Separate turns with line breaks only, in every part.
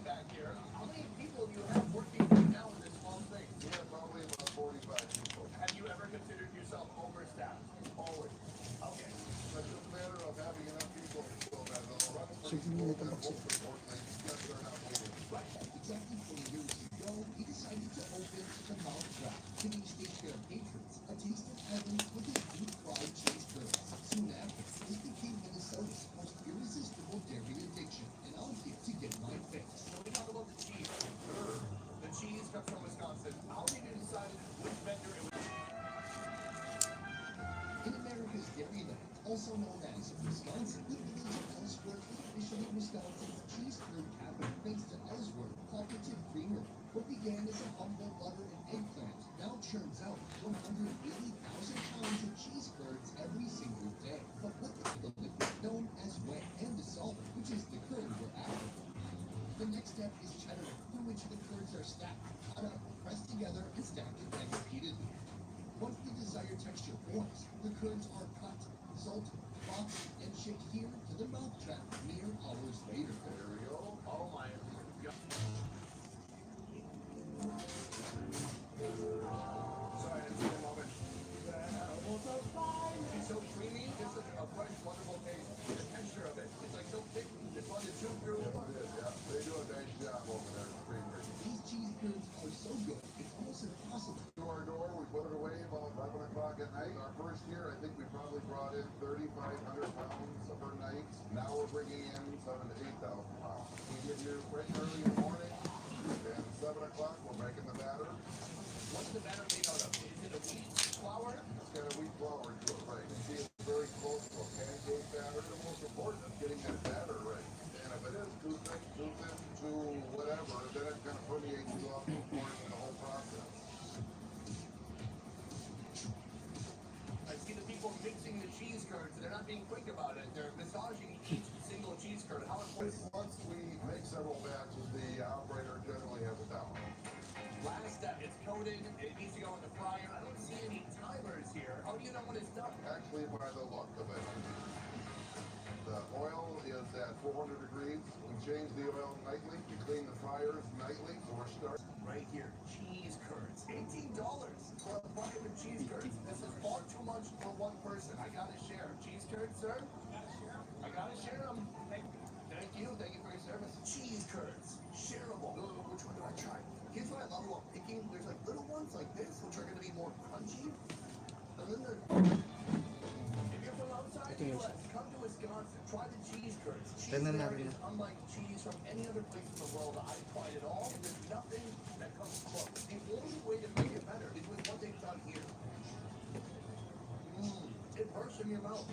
back here. How many people do you have working right now in this small thing?
We have probably about 45 people.
Have you ever considered yourself overstaffed?
Always.
Okay.
But it's just a matter of having enough people so that they'll run pretty
Sige,
smooth
ito
and
baksin.
most importantly, because they're not waiting.
Exactly 20 years ago, he decided to open the Mount Trap, giving state fair patrons a taste of heaven with his deep-fried cheese curds. Soon after, this became Minnesota's most irresistible dairy addiction, and I'm here to get my fix.
So we talk about the cheese. The cheese comes from Wisconsin. How did you decide which vendor it was?
In America's Dairyland, also known as Wisconsin, the village of Ellsworth is officially Wisconsin's cheese curd capital thanks to Ellsworth Cooperative Creamery. What began as a humble butter and eggplant now churns out 180,000 pounds of cheese curds every single day. But with the liquid known as wet and dissolvent, which is the curd we're after. The next step is cheddar, through which the curds are stacked, cut up, pressed together, and stacked again repeatedly. Once the desired texture forms, the curds are cut, salted, boxed, and shipped here to the Mount Trap mere hours later.
There we go.
Oh my God. Sorry, it's a moment. It's so creamy. It's a fresh, wonderful taste. The texture of it, it's like so thick. It's fun to chew through.
Yeah, it is, yeah. They do a nice job over there at the creamery.
These cheese curds are so good, it's almost impossible.
To our door, we put it away about 11 o'clock at night. Our first year, I think we probably brought in 3,500 pounds per night. Now we're bringing in 7,000 to 8,000 pounds. We get here bright and early in the morning, and 7 o'clock, we're making the batter.
What's the batter made out of? Is it a wheat flour?
It's got a wheat flour to it, right? You see, it's very close to a pancake batter. The most important is getting that batter right. And if it is too thick, too thin, too whatever, then it kind of permeates throughout the whole process.
I see the people mixing the cheese curds, and they're not being quick about it. They're massaging each single cheese curd. How important?
Once we make several batches, the operator generally has it down.
Last step, it's coated. It needs to go in the fryer. I don't see any timers here. How do you know when it's done?
Actually, by the look of it. The oil is at 400 degrees. We change the oil nightly. We clean the fryers nightly. So we're starting.
Right here, cheese curds. $18 for a bucket of cheese curds. This is far too much for one person. I gotta share. Cheese curds, sir? I gotta share them. Thank you. Thank you for your service. Cheese curds. Shareable. Which one do I try? Here's what I love about picking. There's like little ones like this, which are gonna be more crunchy. And then if you're from outside the US, come to Wisconsin. Try the cheese curds. Cheese
Tingnan
curd
natin
is unlike cheese from any other place in the world. I've tried it all, and there's nothing that comes close. The only way to make it better is with what they've done here. It bursts in your mouth.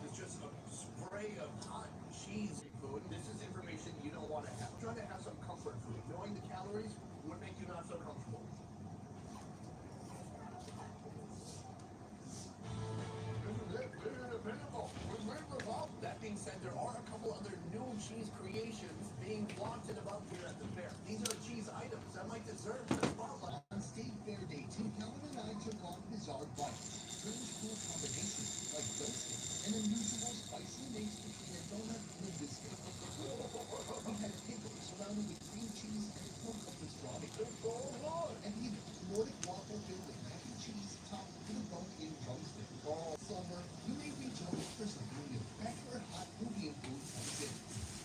It's just a spray of hot cheese food. This is information you don't want to have. Try to have some comfort food. Knowing the calories would make you not so comfortable. That being said, there are a couple other new cheese creations being wanted about here at the fair. These are cheese items that might deserve the spotlight.
On State Fair Day 2, Calvin and I took on bizarre bites. Strange cool combinations like toasting and unusual spicy mix between a donut and a biscuit. We had pickles surrounded with cream cheese and a cocoa pastrami. And even Nordic waffle filled with mac and cheese topped with a bone-in drumstick. All summer, you may reach out for something new. Back for hot Indian food comes in.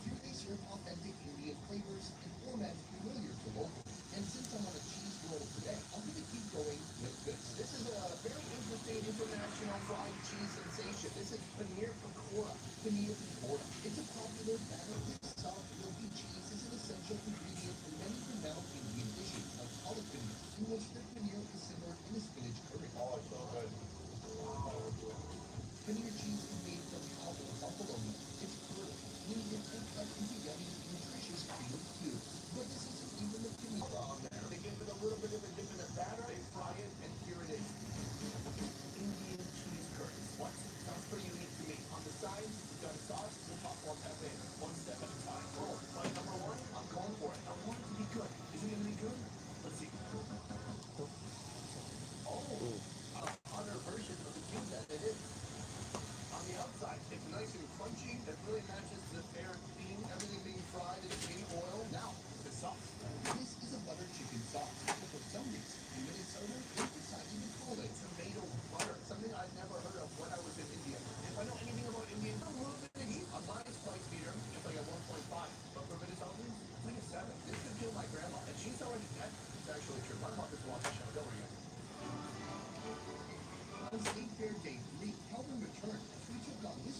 Here they serve authentic Indian flavors and formats familiar to locals. And since I'm on a cheese roll today, I'm going to keep going with this.
This is a very interesting international fried cheese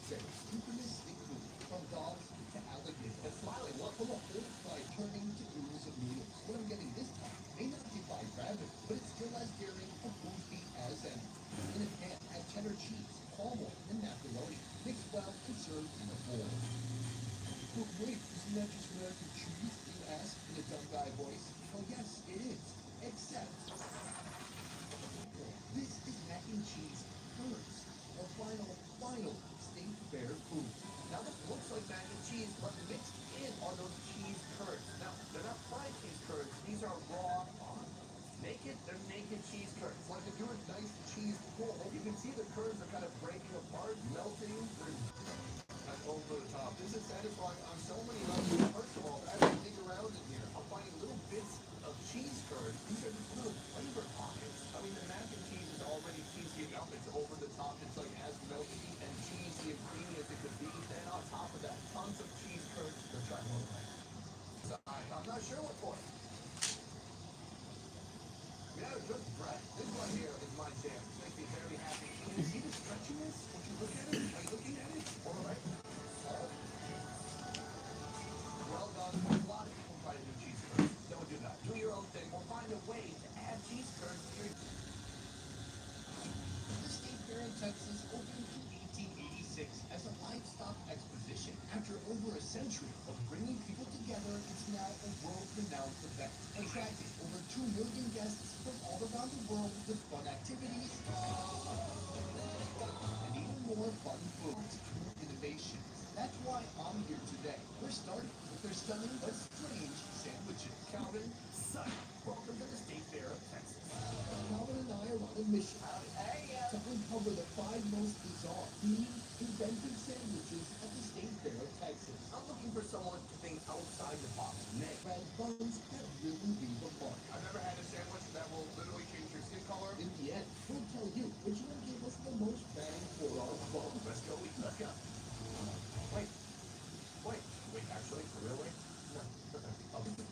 say, synchronous include from dogs to alligators. And smiling, what from a whole fry turning to oodles of noodles. What I'm getting this time may not be by rabbit, but it's still as daring a food feat as any. In a pan, add cheddar cheese, palm oil, and macaroni. Mix well and serve in a bowl. But wait, isn't that just American cheese? You ask in a dumb guy voice. Oh yes, it is. Except this is mac and cheese curds. Our final state fair food.
Now this looks like mac and cheese, but mixed in are those cheese curds. Now, they're not fried cheese curds. These are raw, they're naked cheese curds.
Like if you're a nice cheese pull,
You can see the curds are kind of breaking apart, melting.
that's over the top. This is satisfying on so many levels. First of all, as I dig around in here,
I'm finding little bits of cheese curds. These are just little flavor pockets. I mean, the mac and cheese is already cheesy enough. It's over the top. It's like as melty and cheesy and creamy as it could be. Then on top of that, tons of cheese curds. Let's try one. So I'm not sure what for. Yeah, good breath. This one here is my jam. It makes me very happy. Can you see the stretchiness? Would you look at it? Are you looking at it? All right. Well done. A lot of people try to do cheese curds. Don't do that. Do your own thing or find a way to add cheese curds to your...
The State Fair in Texas opened in 1886 as a livestock exposition. After over a century of bringing people together, it's now a world-renowned event, attracting over 2 million guests from all around the world with fun activities and even more fun food, innovations. That's why I'm here today. We're starting with their stunning but strange sandwiches.
Calvin, son, welcome to the State Fair of Texas.
Calvin and I are on a mission to uncover the 5 most bizarre, unique, inventive sandwiches at the State Fair of Texas.
I'm looking for someone to think outside the box. Nick.
Red buns that really leave a mark.
I've never had a sandwich that will literally change your skin color.
In the end, we'll tell you which one gave us the most bang for our buck.
Let's go. Let's go. Wait, actually, for real? Wait. No. Okay.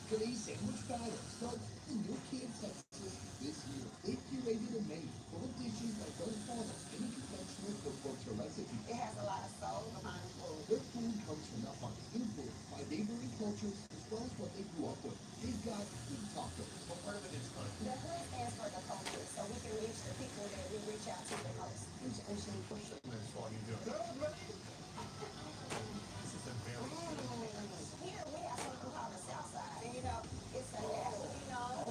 Today's sandwich battle starts in New Kid, Texas this year. They curated a menu full of dishes that don't follow any conventional cookbooks or recipes.
It has a lot of soul behind the food.
Their food comes from the heart, influenced by neighboring cultures as well as what they grew up with. They've got big tacos.
What part of it is fun?
The hood stands for the culture, so we can reach the people that we reach out to the most.
Who's actually pushing this while you do it? This is a very...
Here we have something called the South Side. And you know, it's a natural, you know,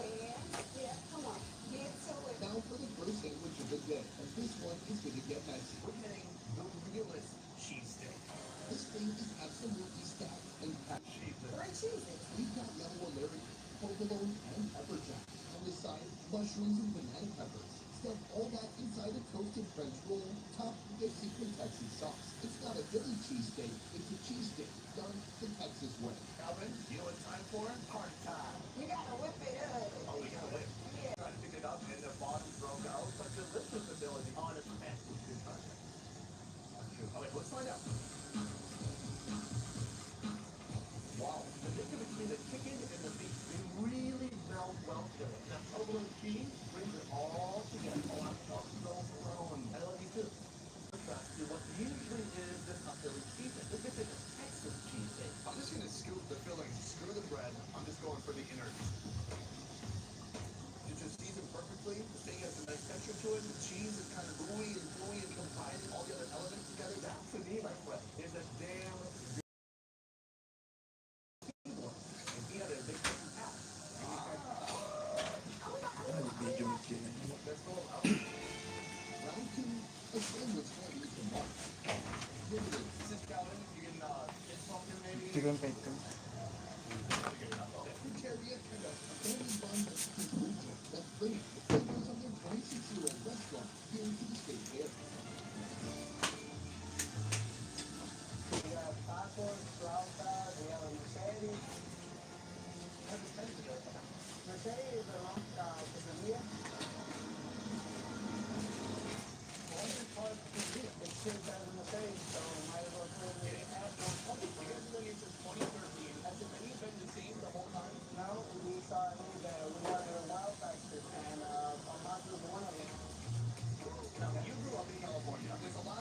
yeah, come on, get to it.
Now for the first sandwich of the day, and this one is gonna get messy.
We're getting the realest cheesesteak.
This thing is absolutely stacked and packed.
Cheesesteak.
3 cheeses.
We've got yellow American, provolone, and pepper jack. On the side, mushrooms and banana peppers. Stuff all that inside a toasted French roll, topped with a secret Texas sauce. It's not a Philly cheesesteak, it's a cheesesteak done the Texas way.
Calvin, you know what it's time for? Part time.
You gotta whip it up.
Oh, we got it.
Yeah.
Trying to pick it up and the bottom broke out. But the lifters ability on its pants was good contact. That's true. All right, let's find out. Wow. The difference between the chicken and the beef, they really meld well together. That provolone cheese brings it all together. Oh, I'm so thrown. I love you too. Contrast to what usually is the Philly cheesesteak. This is a Texas cheesesteak.
I'm just gonna scoop the filling, screw the bread. I'm just going for the innards.
It's just seasoned perfectly. The steak has a nice texture to it. The cheese is kind of gooey and gooey and combining all the other elements together. That to me, my friend, is a damn teamwork. And he had a big fucking pack. Let's go out.
Round 2, a sandwich ready to mark. Here it is.
This is Calvin. You can get something maybe.
Chicken bacon.
Cafeteria and a family bun that's convenient. Let's bring it. The flavors of their 26-year-old restaurant here to the State Fair.
We have tacos, flauta, we have a Mercedes. What is Mercedes? Mercedes is a long quesadilla. It should have a Mercedes, so might as well put it in half one.
Here's the thing, since 2013. Has the menu been the same the whole time?
Now we saw a new that we wanted a wild factor, and Palmas was one of them.
Now, you grew up in California. There's a lot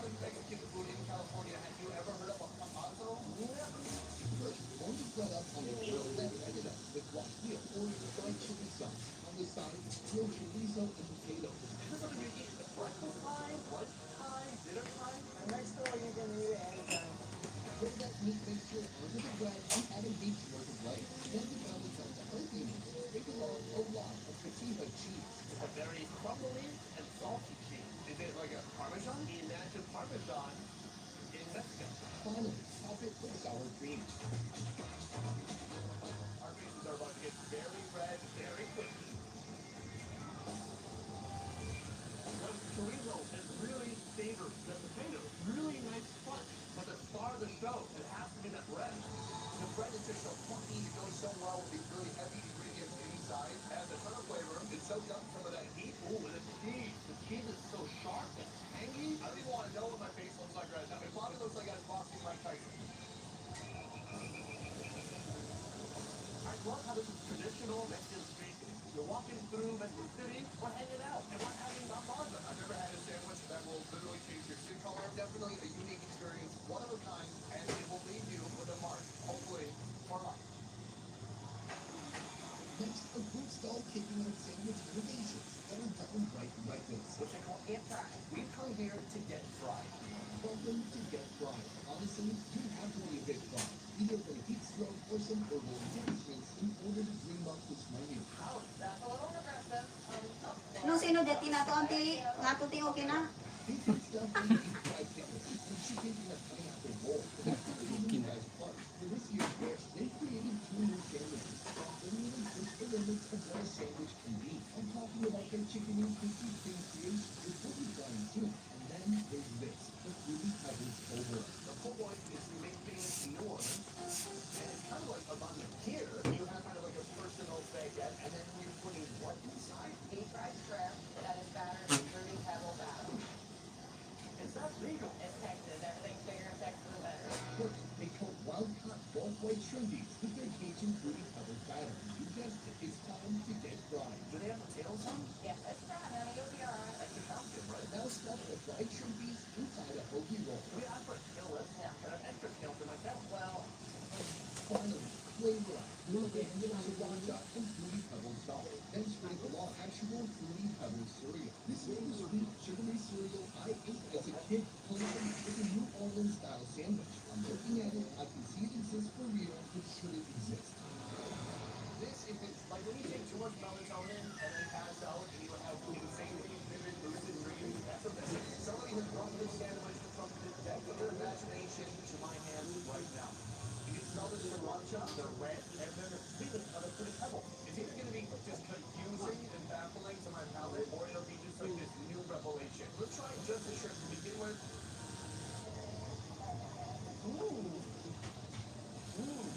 fried chili sauce. On the side, grilled chorizo and potatoes.
Is this something you eat at breakfast time, lunch time, dinner time?
And next door, you can eat it anytime.
Pour that meat mixture onto the bread and add a week's worth of rice. Then the ground becomes a healthy meal. Take along a lot of Cativa cheese.
It's a very crumbly and salty cheese. Is it like a Parmesan? Imagine Parmesan in Mexico.
Finally, top it with sour cream.
Our faces are about to get very red very quickly. The chorizo is really savory. The potato is really nice crunch. But the star of the show, it has to be that bread. The bread is just so fluffy, it goes so well with these really heavy ingredients inside. It has a ton of flavor. It soaks up some of that heat. Ooh, and the cheese. The cheese is so sharp and tangy. I don't even want to know what my face looks like right now. It probably looks like I was boxing Mike Tyson. I love how this is traditional Mexican street food. You're walking through Mexico City, we're hanging out, and we're having a pasta. I've never had a sandwich that will literally change your skin color. Definitely a unique experience, one of a kind, and it will leave you with a mark, hopefully, for life.
Next, a food stall kicking out sandwich innovations that are done right like this.
Which I call it fried. We've come here to get fried.
Welcome to Get Fried. Honestly, you have to be a bit fried. Either for a heat stroke or some herbal enhancements in order to dream up this menu.
How?
That's a little aggressive.
No, sino dati na to, auntie? Nga to, ting, okay na?
Featured stuff in deep fried chicken and chicken in a pineapple bowl. That's the reason guys part. For this year's dish, they created 2 new sandwiches. Bringing in push the limits of what a sandwich can be. I'm talking about their chicken and crispy cream creation with fully frying too. And then there's this, the fruity pebbles over.
The po' boy is making New Orleans, and it's kind of like a lasagna. Here, you have kind of like a personal baguette, and then you're putting what inside?
Deep fried shrimp that is battered in fruity pebble batter.
Is that legal?
It's Texas. Everything's bigger in Texas the better.
Look, they call wild-caught bulk white shrimpies with their Cajun fruity pebbles batter. You guessed it, it's time to get fried.
Do they have the tails on?
Yes, it's fried, honey. You'll be alright.
That's a pumpkin, right?
Now stuff the fried shrimpies inside a hoagie roll.
We asked for a tailless, and an extra tail for myself.
Well,
Finally, flavor up. Little bit of sriracha and fruity pebbles sauce. Then sprinkle on actual fruity pebbles cereal. This is the sweet sugary cereal I ate as a kid. Playing with a New Orleans style sandwich. I'm looking at it, I can see it exists for real. It shouldn't exist.
This is like when you take too much melatonin and then pass out and you have insanely vivid lucid dreams. That's a message. Somebody has brought this sandwich from the depth of their imagination to my hands right now. You can smell the sriracha, the red, and then the sweetness of the fruity pebble. It's either going to be just confusing and baffling to my palate, or it'll be just like this new revelation. Let's try just the shrimp to begin with. Ooh. Ooh.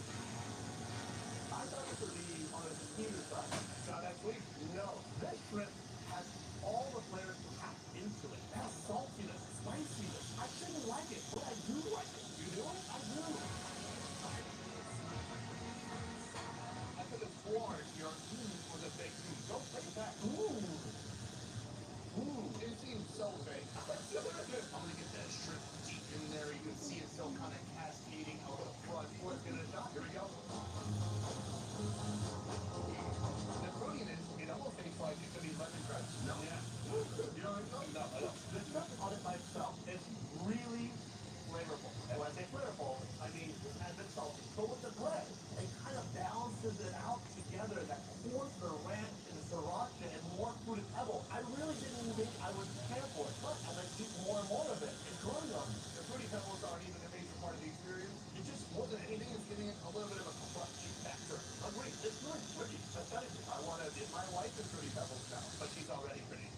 I thought it would be on a sweeter side. Not actually. No. This shrimp has all the flavors packed into it. It has saltiness, spiciness. I shouldn't like it, but I do like it. You do? I do. I could have sworn your was a fake food. Don't take it back. Ooh. It seems so fake. I'm gonna get that shrimp deep in there. You can see it still kind of cascading out the front. We're gonna stop. Here we go. The fruitiness, it almost tastes like it could be lemon crunch. No. Yeah. You know what I'm talking about? The stuff on it by itself is really flavorful. And when I say flavorful, I mean it has been salty. But with the bread, it kind of balances it out together. That corn, the ranch, and the sriracha, and more fruity pebble. I really didn't think I would care for it, but I'm gonna eat more and more of it. It's growing on me. The fruity pebbles aren't even a major part of the experience. It just more than anything is giving it a little bit of a crunch factor. Agreed. It's really pretty. Aesthetically, I want to get my wife in fruity pebbles now, but she's already pretty.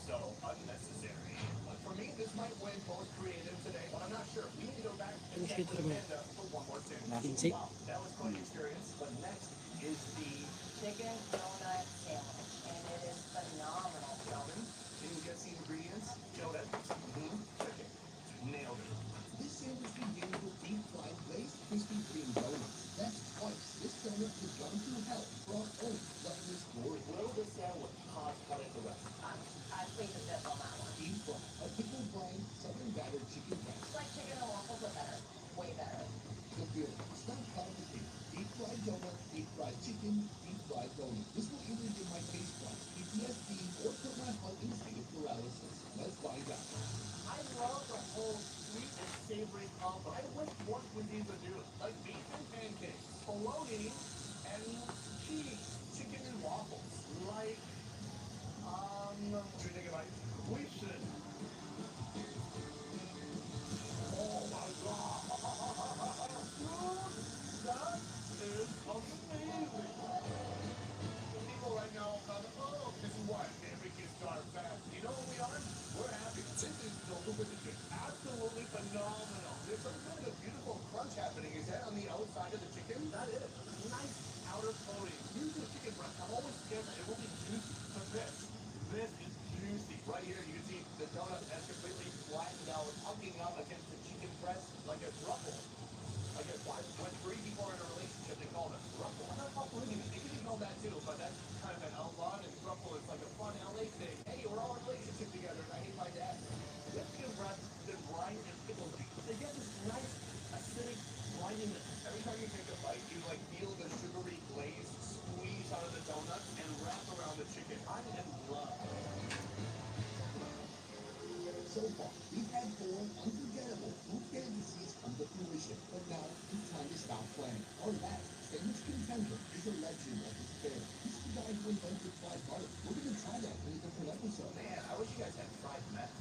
So unnecessary. But for me, this might win most creative today, but I'm not sure. We need to go back and check with Amanda for one more thing. Wow, that was quite an experience. But next is the
chicken donut sandwich, and it is phenomenal.
Calvin. Can you guess the ingredients? Donut. Chicken. Nailed it.
This sandwich begins with deep fried glazed Krispy Kreme donuts. That's twice. This donut has gone through hell for our own gluttonous glory.
Will the sandwich cost cut it the rest?
I plead the fifth on that one.
Deep fried, a pickled brine, southern battered chicken breast.
It's like chicken and waffles, but better. Way better.
The feeling, it's not complicated. Deep fried donut, deep fried chicken, deep fried fried donut. This will either give my taste buds PTSD or put my butt in a state of paralysis. Let's find out.
I love the whole sweet and savory combo. I wish more cuisines would do it, like beef and pancakes, bologna and cheese, chicken and waffles, like, should we take a bite? We should. Oh my god! Dude, that is amazing! People right now are kind of, oh, this is why I can't make you starve fast. You know what we are? We're happy. This is delicious. Absolutely phenomenal. There's some kind of beautiful crunch happening. Is that on the outside of the chicken? That is. Nice outer coating. Usually chicken breast, I'm always scared that it will be juicy. But this is juicy. Right here, you can see the donut has completely flattened out, hugging up against the chicken breast like a truffle. I guess when three people are in a relationship, they call it a thruple. I'm not polygamy. They can be called that too, but that's kind of an outlawed, and thruple is like a fun LA thing. Hey, we're all in a relationship together, and I hate my dad. This chicken breast has been brine and pickled. They get this nice acidic brininess. Every time you take a bite, you like feel the sugary glaze squeeze out of the donut and wrap around the chicken. I'm in love.
So far, we've had 4 unforgettable food fantasies come to fruition, but now it's time to stop playing. Our last sandwich contender is a legend of this fair. He's the guy who invented fried butter. We're going to try that in a different episode.
Man, I wish you guys had fried meth.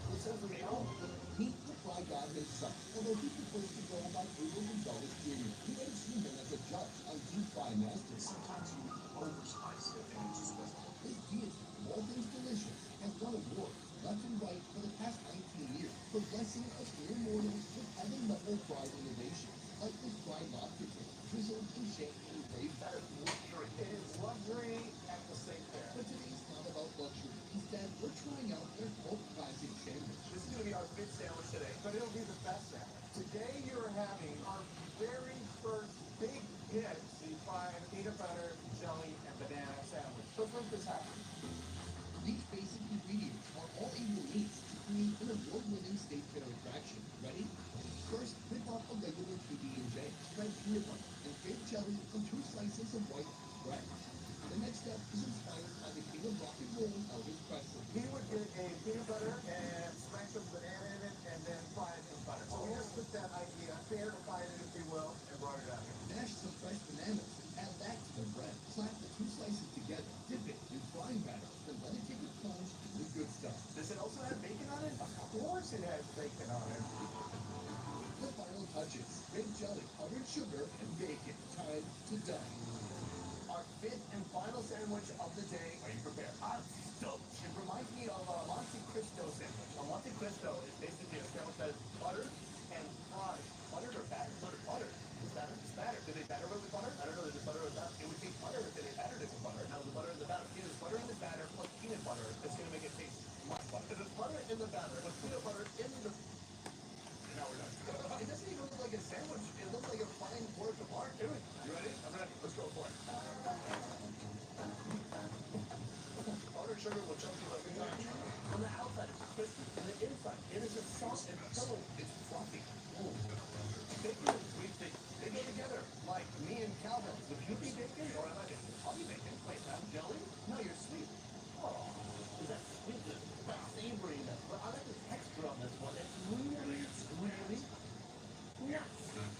What's that for me?
Meet the Fry God himself, although he prefers to go by Abel Gonzalez Jr. You may have seen him as a judge on Deep Fry Masters.
Sometimes you overspice it and it just doesn't.
His deity, All Things Delicious, has won awards left and right for the past 19 years for blessing us mere mortals with heaven-level fried innovation, like this fried lobster tail, drizzled in champagne gravy.
That is luxury. It is luxury at the state fair.
But today's not about luxury. Instead, we're trying out their cult classic sandwich.
This is going to be our fifth sandwich today, but it'll be the best sandwich. Today you're having our very first big hit, the fried peanut butter, jelly, and banana sandwich. Let's make this happen.
These basic ingredients are all you need to create an award-winning state fair attraction. Ready? First, rip off a regular PB&J, spread peanut butter and fake jelly on 2 slices of white bread. The next step is inspired by the king of rock and roll, Elvis Presley.
He would get a peanut butter and smash some banana in it and then fry it in butter. So we just took that idea, fair-defined it if you will, and brought it out here.
Mash some fresh bananas and add that to the bread. Slap the 2 slices together, dip it in frying batter, then let it take a plunge to the good stuff.
Does it also have bacon on it? Of course it has bacon on it.
The final touches, fake jelly, powdered sugar, and bacon. Time to dine.
Our fifth and final sandwich of the day. Are you prepared? I'm stoked. It reminds me of a Monte Cristo sandwich. A Monte Cristo is basically a sandwich that is buttered and fried. Buttered or battered? Buttered. It's battered. It's battered. Did they batter it with butter? I don't know. Is it butter or batter? It would take butter if they battered it with butter. Now the butter in the batter. It is butter in the batter plus peanut butter. It's going to make it taste like butter. If it's butter in the batter with peanut butter in the... Now we're done. It doesn't even look like a sandwich. It looks like a fine work of art. You ready? I'm ready. Let's go for it. Powdered sugar will chunk you like a country. On the outside, it's crispy. On the inside, it is a soft and filling. It's fluffy. Ooh. Bacon and sweet steak, they go together. Like me and Calvin. Would you be bacon or am I bacon? I'll be bacon. Wait, I'm jelly? No, you're sweet. Oh, is that sweetness? That savoriness. But I like the texture on this one. It's really nuts.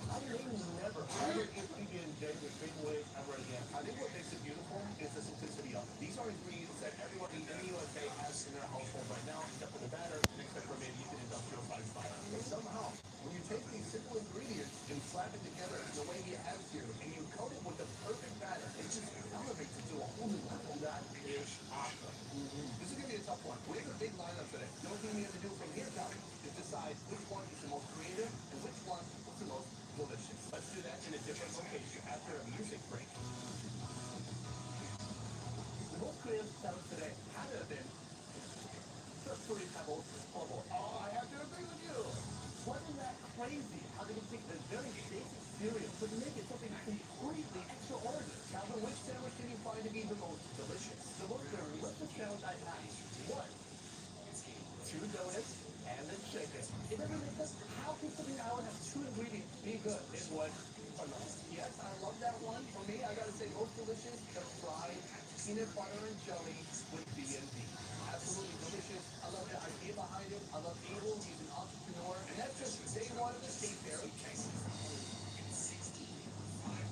I may never ever eat PB&J with big waves ever again. I think what makes it beautiful is the simplicity of it. These are ingredients that everyone in the USA has in their household right now, except for the batter, and except for maybe an industrial size fire. And somehow, when you take these simple ingredients and slap it together the way he has here, and you coat it with the perfect batter, it just elevates it to a whole new level. That is awesome. This is going to be a tough one. We have a big lineup today. The only thing we have to do from here, Calvin, is decide which one is the most creative and which one is the most delicious. Let's do that in a different location after a music break. The most creative sound today had to have been the Fruity Pebbles bubble. Oh, I have to agree with you. Wasn't that crazy how they can take the very basic cereal but make it something completely extraordinary? Calvin, which sandwich can you find to be the most delicious? The most delicious sandwich I had was 2 donuts and a chicken. It doesn't make sense. How can something that would have 2 ingredients be good? It was enough. Yes, I love that one. For me, I gotta say most delicious peanut butter and jelly with B&B. Absolutely delicious. I love the idea behind it. I love Abel. He's an entrepreneur. And that's just day one of the State Fair.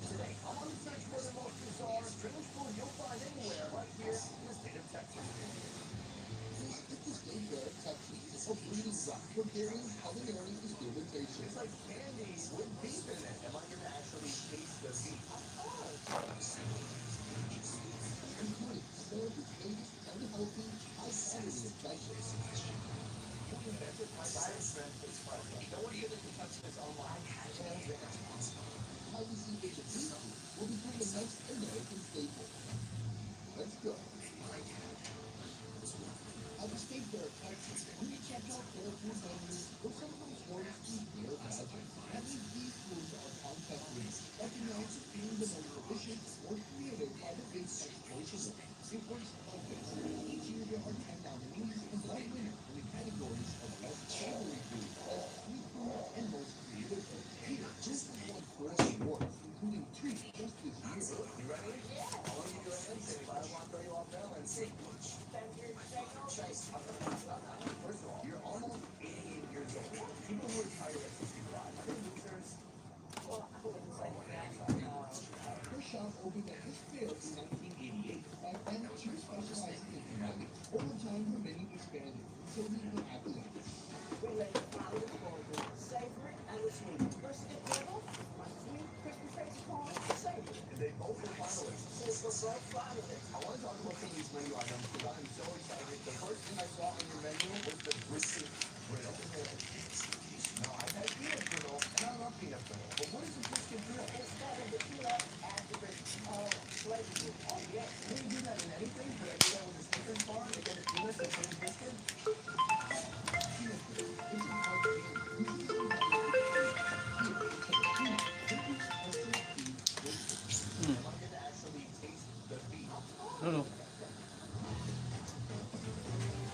Today, I'm on the search for the most bizarre British food you'll find anywhere right here in the state of Texas.
At the State Fair, Texas, a breeding ground for varying culinary experimentation.
It's like candy with beef in it. Am I going to actually taste the beef?
Including some of the biggest unhealthy, high-calorie adventures.
That's just my diet trend. It's fun. No one here that can touch this online.
How you see that the beef will become the next American staple. Let's go. At the State Fair, Texas, when you check out their food menus, or some of those orders to their badges, that means these foods are contest winners, recognized as being the most efficient or creative by the big tech choices. It works like this. Each year there are 10 nominees and 1 winner in the categories of best savory food, best sweet food, and most creative food. Here, just won 4 awards, including 2 just this year.
You ready? Yeah. I want to give you a handshake, but I don't want to throw you off balance. First of all, you're almost 88 years old. People who retire at 65, are they losers?
Her shop opened at this fair in 1988. Back then, she was specializing in nuggets. Over time, her menu expanded, so we were happy with it.
We lay the flour the corn, savory and the sweet. Brisket griddle, my sweet crispy face corn, savory.
And they both were finalists.
So for both finalists.
I want to talk about some of these menu items because I'm so excited. The first thing I saw on your menu was the brisket griddle. Now, I've had peanut griddle, and I love peanut griddle. But what is a brisket griddle?
Instead of the peanut, add the brisket flavor. Oh, yes.
Can you do that in anything? Could I do that with a Snickers bar? They get a peanut and put a biscuit? I want to actually taste the beef.
No.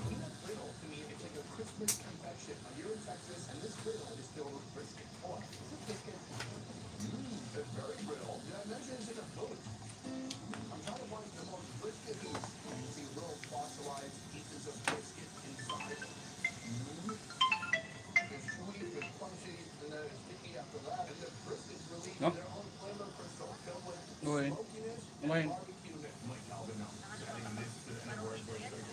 Peanut griddle, to me, it's like a Christmas confection. Now, you're in Texas, and this griddle is filled with brisket. Oh, is it biscuit? It's very brittle. Did I mention it's in a boat? I'm trying to find the most brisket piece. You see little fossilized pieces of brisket inside. It's sweet, it's punchy, and then it's sticky after that. And the briskets release
No?
their own flavor crystal filled with
Oi.
smokiness and
Oi.
barbecueness. Mike Calvin now. Adding this to the word.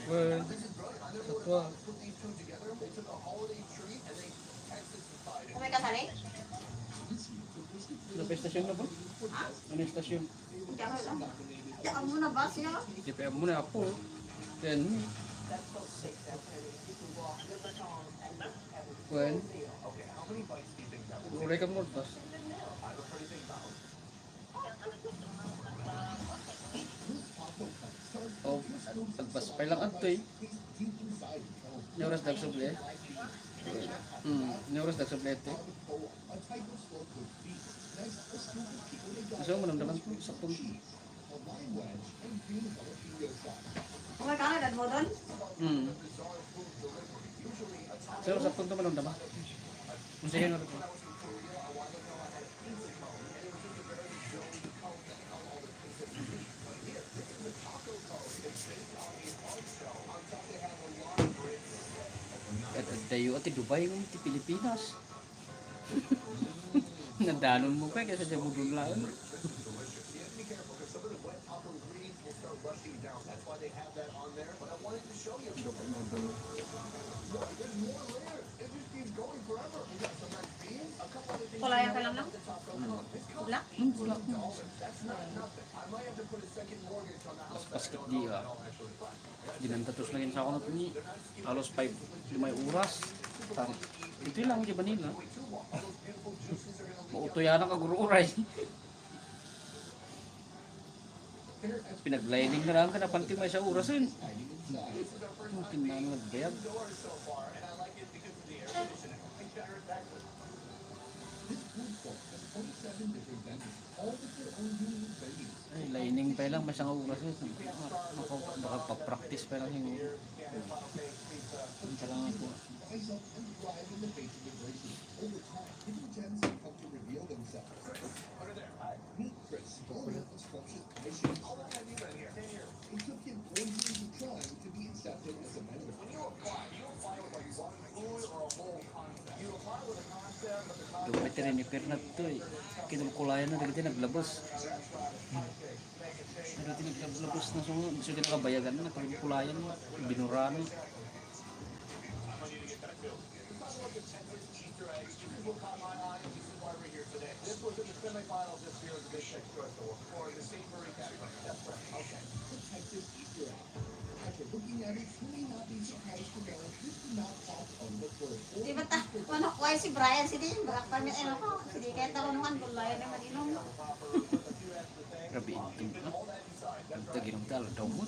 Well,
This is brilliant. I never would have thought to put these two together. They took a holiday treat and they Texas-ified it.
May kasali?
Napestasyon na ba? Ano yung stasyon?
Hindi ako lang. Diyan mo na ba siya?
DPM mo na ako. Then,
That's so sick. That's really, you can walk liver tone and have a
Well.
full meal.
Okay, how many bites do you think that would
uray ka mo tas.
I have a pretty big mouth.
O, agpaspay lang ato eh. Neuras dagsuble. Neuras dagsuble ito. Gusto mo namdaman ko sa kung
Okay ka na, dad mo doon?
Pero sa kung naman namdaman. Masaya nga rin. At dayo at Dubai ng Pilipinas. Nadanon mo pa kasi sa budol lang.
You have to be careful because some of the wet taco ingredients will start rushing down. That's why they have that on there. But I wanted to show you. Look, there's more layers. It just keeps going forever. We got some nice beans, a couple of things.
Kulay ka lang lang?
The taco. This costs
Wala?
$18. That's not nothing. I might have to put a second mortgage on the house. that I
Basket
don't
di
own.
ah.
I'll actually buy.
Dinantatos lagi sa ako na ni halos 5 oras. Ito lang di ba nila? Mautoyan ang kaguro-uray. Pinag-lining na lang ka na panting may sa oras yun. Mungkin na ano nagbayag.
Doors so far, and I like it because of the air conditioning. I think better back with
Ay, lining pa lang may isang oras yun. Makapag-practice pa lang yung yung lang ako.
Rise up and thrive in the face of adversity. Over time, hidden gems have come to reveal themselves.
under there.
Meet Chris, owner of Structured Commissions.
How long have you been here? 10 years.
In
trinipir na to eh. Kinulkulayan na, dagiti naglabos. Dagiti naglabos na sunod, so kinakabayagan na, kinulkulayan na, binurano.
This was in the semifinals this year of the Big Six for the St. Marie category. That's right. Okay.
The Texas Easter egg. After looking at it, you may not be surprised to know this did not pop on the first.
Di ba ta? Ano ko ay si Brian si Din, baka pa mi ano ko, si Di kaya tanungan kung layo na mag-inom.
Grabe intim na. Ito ginagdala daw mo.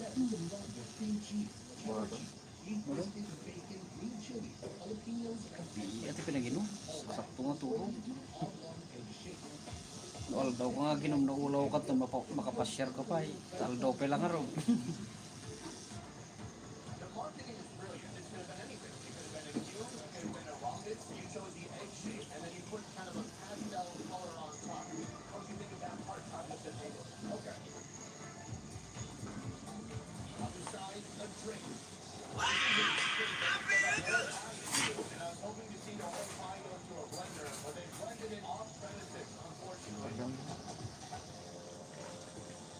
Cream cheese, turkey, beef brisket, bacon, green chili, jalapenos, and
Ito pinaginom. Sakto nga turo.
oblong egg shake.
Wal daw ko nga ginom na ulaw ka to, makapasyar ka pa eh. Tal daw pa lang araw.
The marketing is brilliant. It could have been anything. It could have been a cube, it could have been a rocket. You chose the egg shape, and then you put kind of a pastel color on top. Don't you think of that part time with the table? Okay. Other side, a drink. And I was hoping to see the whole pie go to a blender, but they blended it off premises, unfortunately.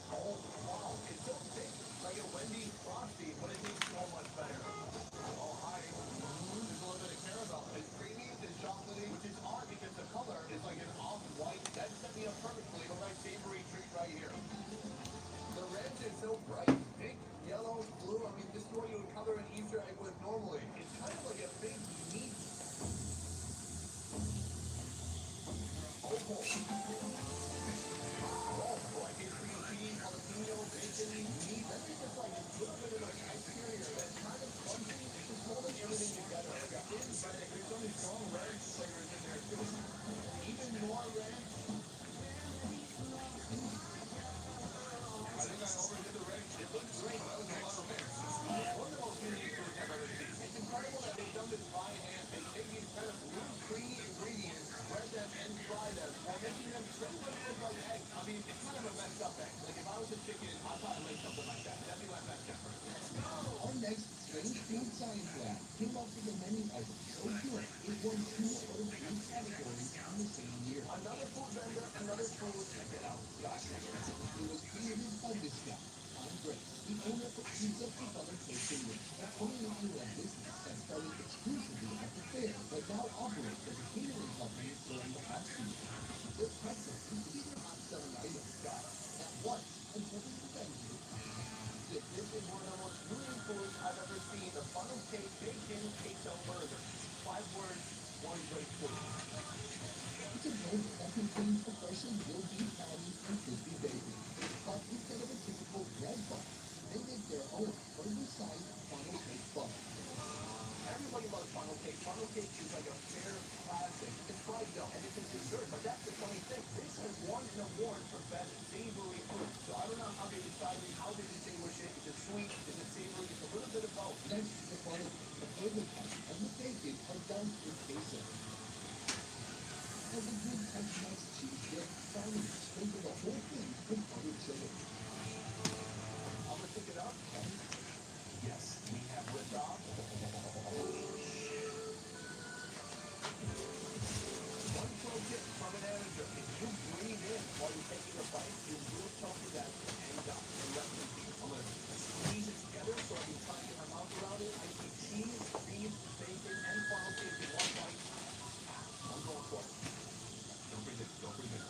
Oh, wow. It's so thick. Like a Wendy's Frosty, but it tastes so much better. Oh, hi. There's a little bit of caramel. It's creamy, it's chocolatey, which is odd because the color is like an off-white. That set me up perfectly for my savory treat right here. The reds are so bright. Pink, yellow, blue. I mean, this is what you would cover an Easter egg with normally. It's kind of like a big meat. Oh, boy. Oh, boy. It's cream cheese, jalapeno, bacon, meat. That's just like a little bit of an exterior that's kind of crunchy. It's just holding everything together. Like a inside, there's so many strong red flavors in there, too. Even more red. I think I overdid the red. It looks great. That was a lot of red. One of the most unique foods I've ever seen. It's incredible that they've done this by hand. They take these kind of loose, creamy ingredients, spread them, and fry them, while making them similar to look like eggs. I mean, it's kind of a messed up egg. Like if I was a chicken, I'd probably make something like that. That'd be my best effort.
Our next Strange Food Science Lab came up with a menu item so good it won 2 out of 3 categories in the same year.
Another food vendor, another food. Check it out. Gotcha.
It was created by this guy, Andre, the owner of Pizza for Southern Tasting Room, a 28-year-old business that started exclusively at the fair, but now operates as a catering company during the hot season. Their pretzels used to be their hot-selling item. At once, until they began to
This is one of the most brilliant foods I've ever seen. The funnel cake bacon queso burger. 5 words, one great food.
It's a burger that contains a freshly grilled beef patty and crispy bacon. But instead of a typical bread bun, they make their own burger-sized funnel cake bun.
Everybody loves funnel cake. Funnel cake is like a fair classic. It's fried dough and it's a dessert, but that's the funny thing. This has won an award for best savory food. So I don't know how they decided, how they distinguish it. Is it sweet? Is it savory? It's a little bit of both.
Next, the funnel, the burger patty, and the bacon are done with queso. As a good Tex-Mex cheese dip, finally sprinkle the whole thing with butter chili.
I'm gonna pick it up. Yes, we have liftoff. One pro tip from an manager: if you breathe in while you're taking a bite, you will choke to death and die. And rest in peace. I'm gonna squeeze it together so I can try to get my mouth around it. I see cheese, beef, bacon, and funnel cake in one bite. I'm going for it. Don't breathe in. Don't breathe in.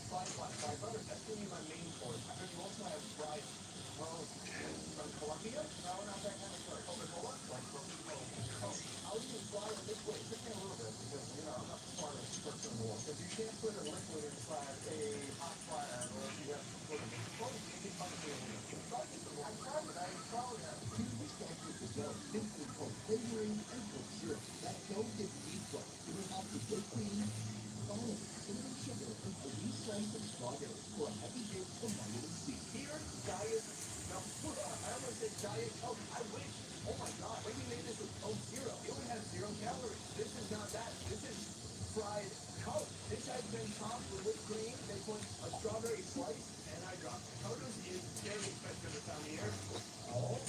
fried butter. That's gonna be my main course. And then you also have fried toast from Colombia. No, not that kind of sort. Coca-Cola, like Coca-Cola. Oh, I'll even fry it this way. It took me a little bit because I'm not the smartest person in the world. If you can't put a liquid inside a hot fryer, or if you have some sort of explosive, you can probably do it. I tried it. I installed it.
Here's the start with the dough. Simply cold flavoring and cold syrup. That dough gets deep fried. It will have the whipped cream, followed with cinnamon sugar, and a wee slice of strawberry for a heavy dose of vitamin C.
Here, diet. No, I almost said diet Coke. I wish. Oh my God, when you made this with Coke Zero, it only has 0 calories. This is not that. This is fried Coke. This has been topped with whipped cream. They put a strawberry slice, and I dropped it. Produce is very expensive this time of year. Oh.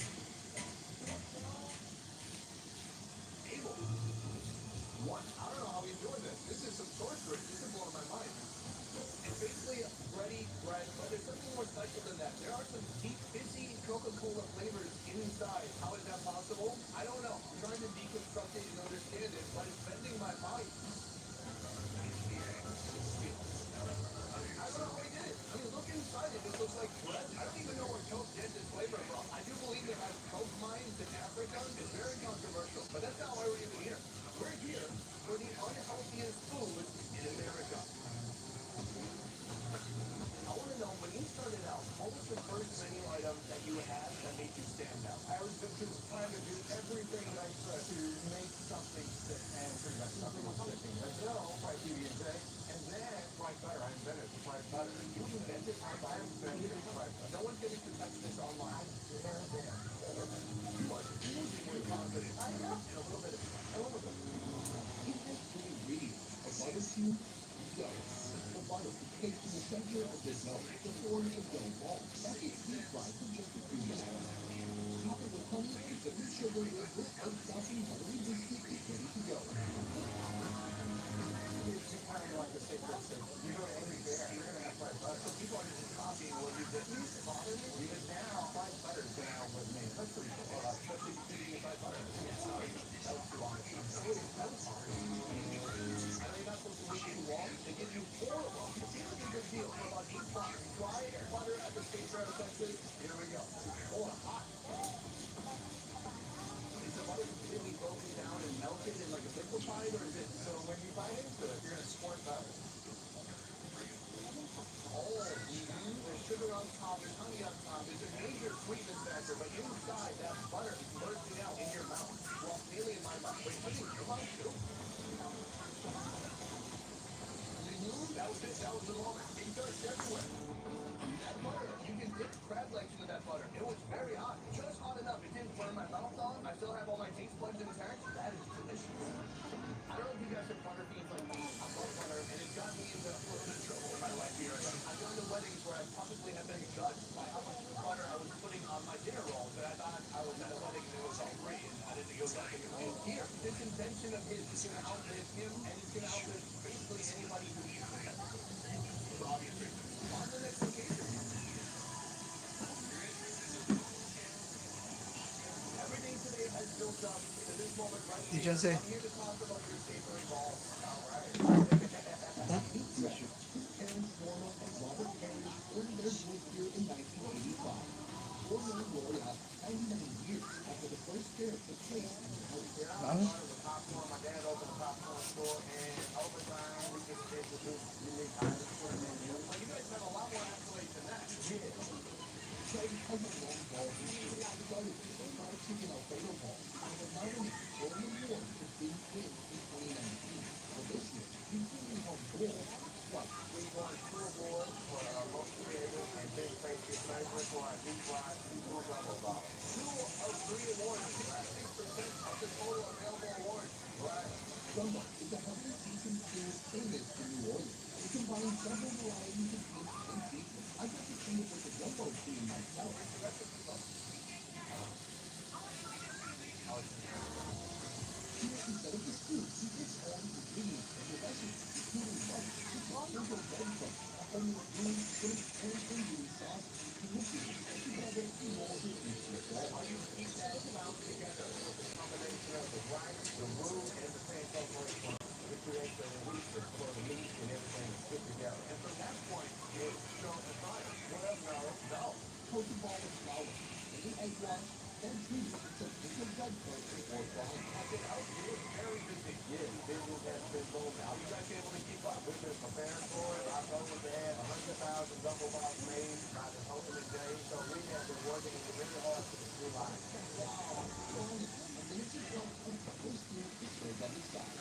Abel. What? I don't know how he's doing this. This is some sorcery. This is blowing my mind. It's basically ready bread, but there's something more special than that. There are some deep, fizzy Coca-Cola flavors inside. How is that possible? I don't know. I'm trying to deconstruct it and understand it, but it's bending my mind. I don't know how he did it. I mean, look inside it. This looks like bread. I don't even know where Coke gets its flavor from. I do believe they have Coke mines in Africa. It's very controversial, but that's not why we're even here. We're here for the unhealthiest food in America. I want to know, when you started out, what was the first menu item that you had that made you stand out? I was just trying to do everything I could to make something stick, and pretty much nothing was sticking. Until fried PB&J, and then fried butter. I invented fried butter. You invented fried butter? I invented fried butter. No one's getting to touch this online. They're there. You are hugely confident. I know. And a little bit of
It has three ingredients: a barbecue, dough, the butter caked in the center of the dough to form a dough ball. That gets deep fried for just a few minutes. Top it with honey and different sugar with this oat-saucy buttery biscuit is ready to go.
It's kind of like the sacred thing. You go to any fair, you're going to have fried butter. So people are just copying what you did. It used to bother me. Because now, fried butter is going out with me. That's pretty cool. Especially if you're eating fried butter. Yeah, sorry. That was too long. That was hard. I know you're not supposed to wait too long. They give you 4 of them. It seems like a good deal for about 8 bucks. Fried butter at the State Fair of Texas. Here we go. Oh, hot. Is the butter really broken down and melted in like a liquefied, or is it? So when you bite into it, you're gonna squirt butter. Oh, there's sugar on top, there's honey on top, there's a major sweetness factor, but inside that butter is bursting out in your mouth. Well, mainly in my mouth. Wait, what's in your mouth too? That was it. That was the moment. It burst everywhere. That butter, you can dip crab legs into that butter. It was very hot. Just hot enough. It didn't burn my mouth off. I still have all my taste buds intact. That is delicious. I don't know if you guys have butter beans like me. I love butter, and it got me into a little bit of trouble in my life here. I've gone to weddings where I probably have been judged by how much butter I was putting on my dinner rolls, and I thought I was at a wedding and it was all free, and I didn't go back and go here. This invention of his is going to outlive him, and it's going to outlive basically anybody who eats it. For obvious reasons. On the next occasion. Everything today has built up to this moment right here.
Diyan
I'm here to talk about your savory balls. All right.
Meat Treasure. His parents, Norma and Robert Parrish, earned their voice here in 1985. Former Gloria, 99 years after the first fair took place in the house.
I started with popcorn. My dad opened a popcorn store, and over time, we just introduced unique items for the menu. Well, you guys have a lot more accolades than that. Yeah.
Craig has a long ball history. Started with the fried chicken Alfredo ball, and was nominated for an award for Big Win in 2019. For this year, he's bringing home gold twice.
We won 2 awards for most creative and big tasty flavor for our deep fried seafood gumbo ball. 2 of 3 awards, 66% of the total available awards. Right.
Gumbo is a heavily seasoned food famous in New Orleans. It combines several varieties of meat and seafood. I got to see it with the gumbo cream myself. Here, instead of the soup, he takes on the ingredients of the recipe, including butter, chicken, sugar, breadcrumbs, a homemade green, shrimp, and tandoori sauce, and mixes it all together and rolls it into a ball.
How you keep that amount together with the combination of the rice, the roux, and the pancake oil. It creates a release for the meat and everything is good together. And from that point,
Ford, October, they had 100,000 double box made by this opening day. So we have been working really hard for this new line.
A miniature truck with color scheme pictures on the side.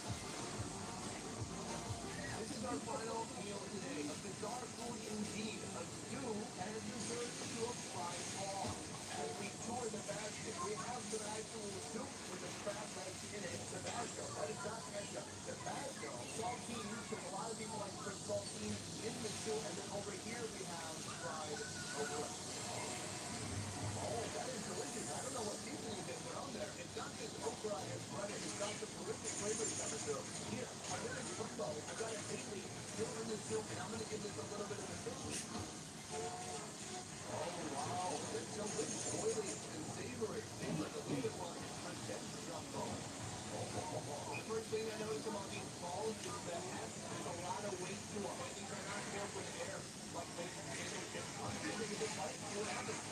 This is our final meal today. A bizarre food indeed. A stew and a dessert to a fried ball. As we tour the basket, we have some actual soup with the crab legs in it. Tabasco, that is not ketchup. Tabasco, saltines, because a lot of people like to put saltines in the soup. And then over here we have fried okra. Oh, that is delicious. I don't know what seasoning they put on there. It's not just okra and bread. It's got some terrific flavors coming through. Here, my name is Jumbo. I got a daily still in the soup, and I'm going to give this a little bit of a taste. Oh, wow. It's so good. Oily and savory. Seems like a little bit more condensed jumbo. The first thing I noticed about these balls is that there's a lot of weight to them. These are not filled with air like baked potato chips. I'm going to take a big bite. See what happens.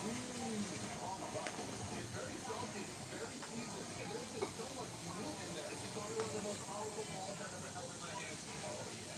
Oh my God. It's very salty, very seasoned, and there's just so much meat in there. This is probably one of the most powerful balls I've ever held in my hand. Oh yeah.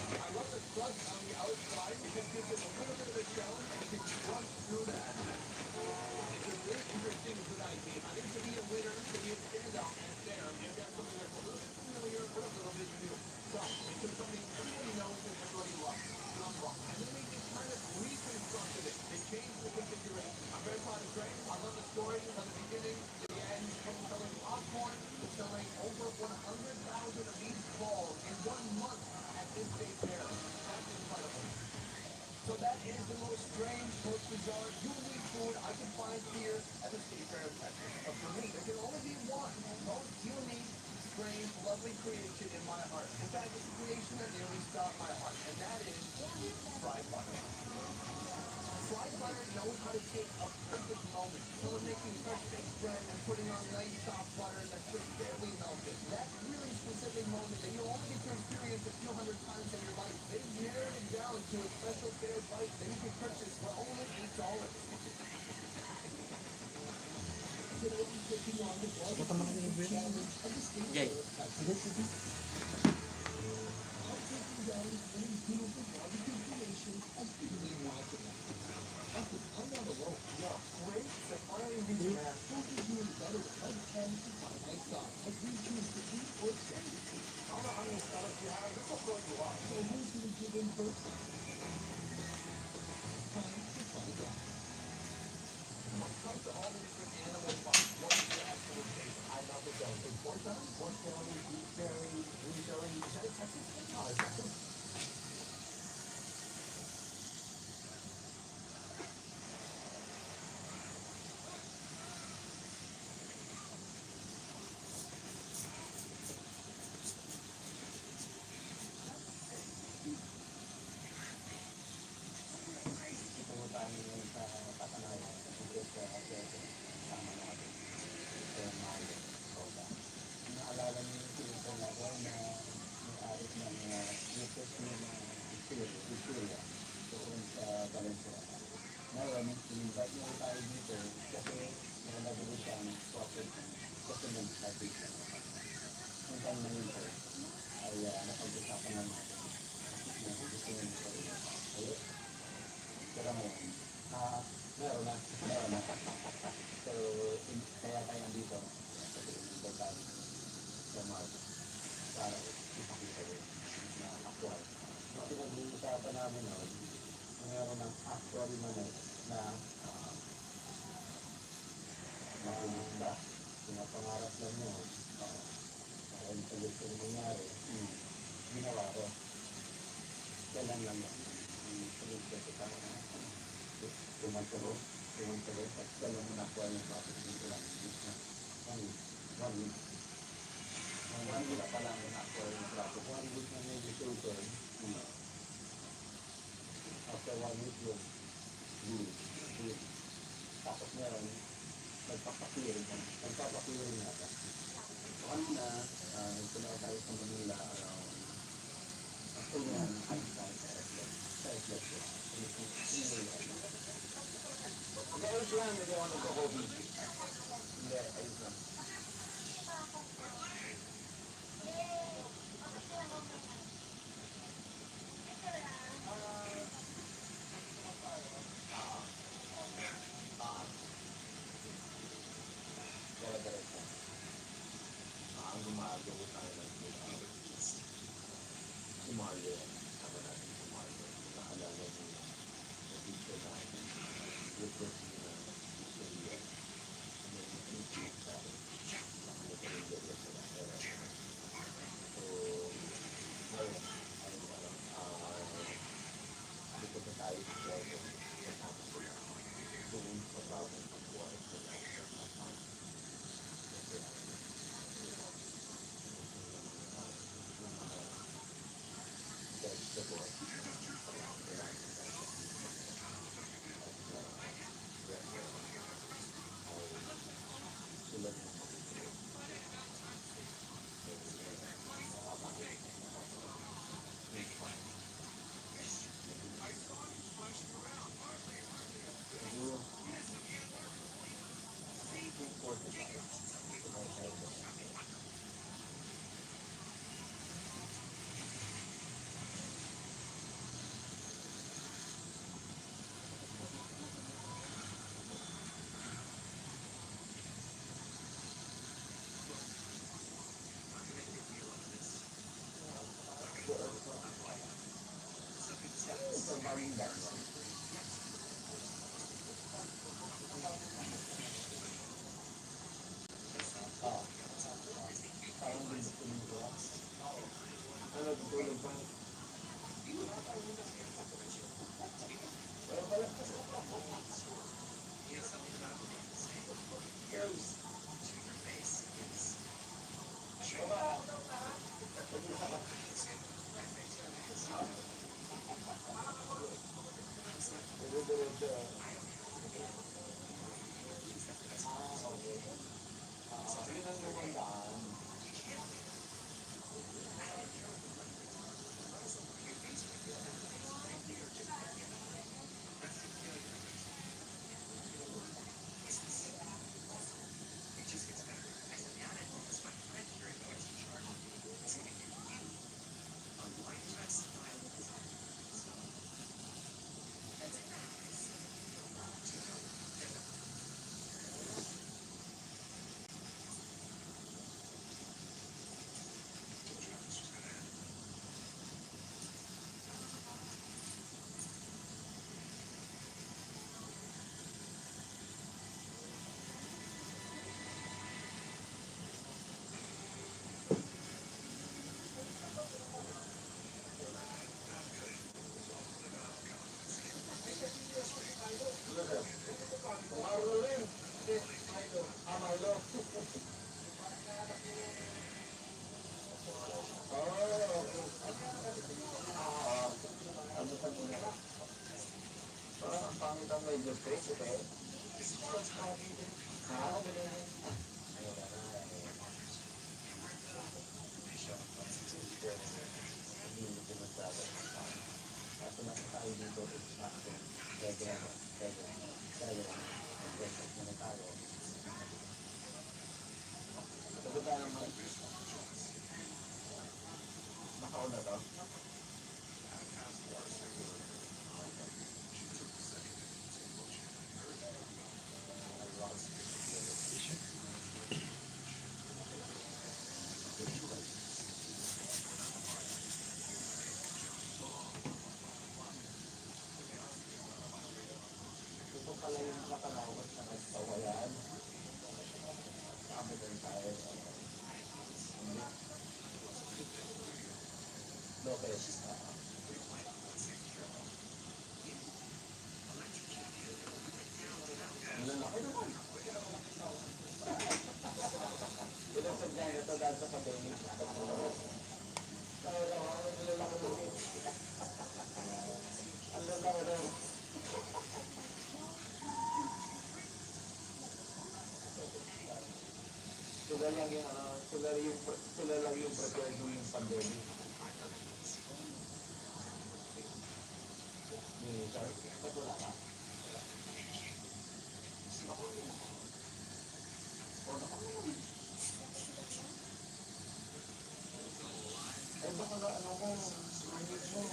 I love the crust on the outside because it gives it a little bit of a challenge and you can crunch through that. It's a really interesting food idea. I think to be a winner, to be a standout and fair, you've got something that's a little bit familiar but a little bit new. So, they took something everybody knows and everybody loves. Gumbo. And then they just kind of reconstructed it. They changed the configuration. I'm very proud of Trey. I love the story from the beginning to the end. From selling popcorn to selling over 100,000 of these balls in 1 month at this state fair. That's incredible. So that is the most strange, most bizarre, unique food I can find here at the state fair of Texas. But for me, there can only be one most unique, strange, lovely creation in my heart. In fact, it's a creation that nearly stopped my heart, and that is fried butter. Fried butter knows how to take a perfect moment. Someone making fresh baked bread and putting on nice soft butter that's just barely melted. That really specific moment that you'll only get to experience a few hundred times in your life. They've narrowed it down to a special fair bite that you can purchase for only $8.
Today, taking on the barbecue challenge of the state
Jay.
fair of Texas. I'll take you down this really beautiful barbecue creation as evenly watchable. I'm not alone.
Yeah, great to finally meet you, man.
We'll give you a better of 10 to 5 my side as we choose to eat or stay.
I don't know how many stomachs you have. This will throw you off.
So who's going to give in first? Time to find out.
When it comes to all the different animal parts, what is your absolute favorite?
I love the Delta pork belly, beef belly, green belly. Is that a Texas thing? No, it's Texas. Pumunta kami ngayon sa Patanayan, kasi sa Atlete, kasama natin. Kaya Mayo, Soda. Naalala niyo yung pinunta natin na may-ari ng latest na Victoria doon sa Valenzuela. Ngayon, in-invite niyo tayo dito kasi nakalago siyang profit kasi nag-starting siya. Kung saan na yun ay napag-usapan naman na gusto niyo ayun. Pero ngayon, meron na. So, kaya tayo nandito kasi nandito tayo sa Mark para ipakita yun na actual. Kasi nag-uusapan namin noon, meron ng actual manok na mapumunta. Pinapangarap lang yun. Dahil sa gusto na nangyari, ginawa ko. Kailan lang yun. Sunod kasi kami na tumagtuloy, at kailan mo nakuha yung profit dito lang. One week. One week pa lang na nakuha yung profit. 1 week na medyo sugar. After 1 week yun, good. Tapos meron, nagpapakirin nata. Kanina, nagpunta tayo sa Manila around October, sa Islet ko. Ayos lang, hindi ako nagko-COVID. Hindi, ayos lang. Si Mario, tama natin si Mario. Nakalala niyo yung picture natin. With Rosina, Julia, and then yung tweet sa akin. Nakita rin yun sila. So, ngayon, dito na tayo sa Quezon. Tapos doon sa bagong pagbuhay ko na sa Pasang. Kasi vegetable. Sulat ng ano, tutulog pa. Yun ang magandaan. Parang ang pangit ang medyo face, okay? Kaso na tayo dito, it's not regular. Sabi tayo naman, nakauna to. Ito pala yung nakalawat sa nagpawayan. Sabi din tayo. Lopez. Lalaki naman. Ilang sa dyan ito dahil sa pandemic. Kaya lang, ang lalaki naman. Ang lalaki naman. Sila lang yung sila lang yung prepared ng pandemic. Sorry, ba't wala ka? Eh baka na ano ko, manage mo.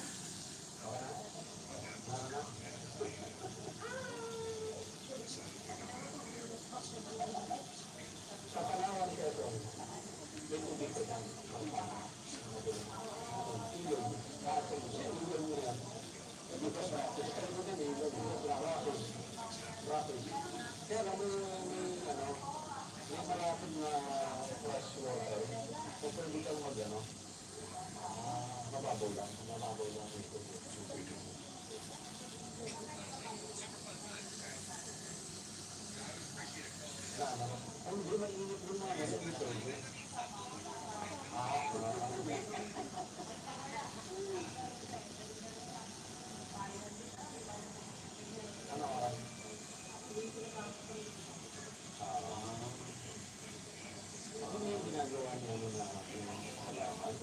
Sa Palawan siya ito. May tubig ko lang. Ilog. mababaw lang yung tubig. Ang hindi mainit mo na yan dito. Ano oras? Ano yung ginagawa niyo na yung halaman?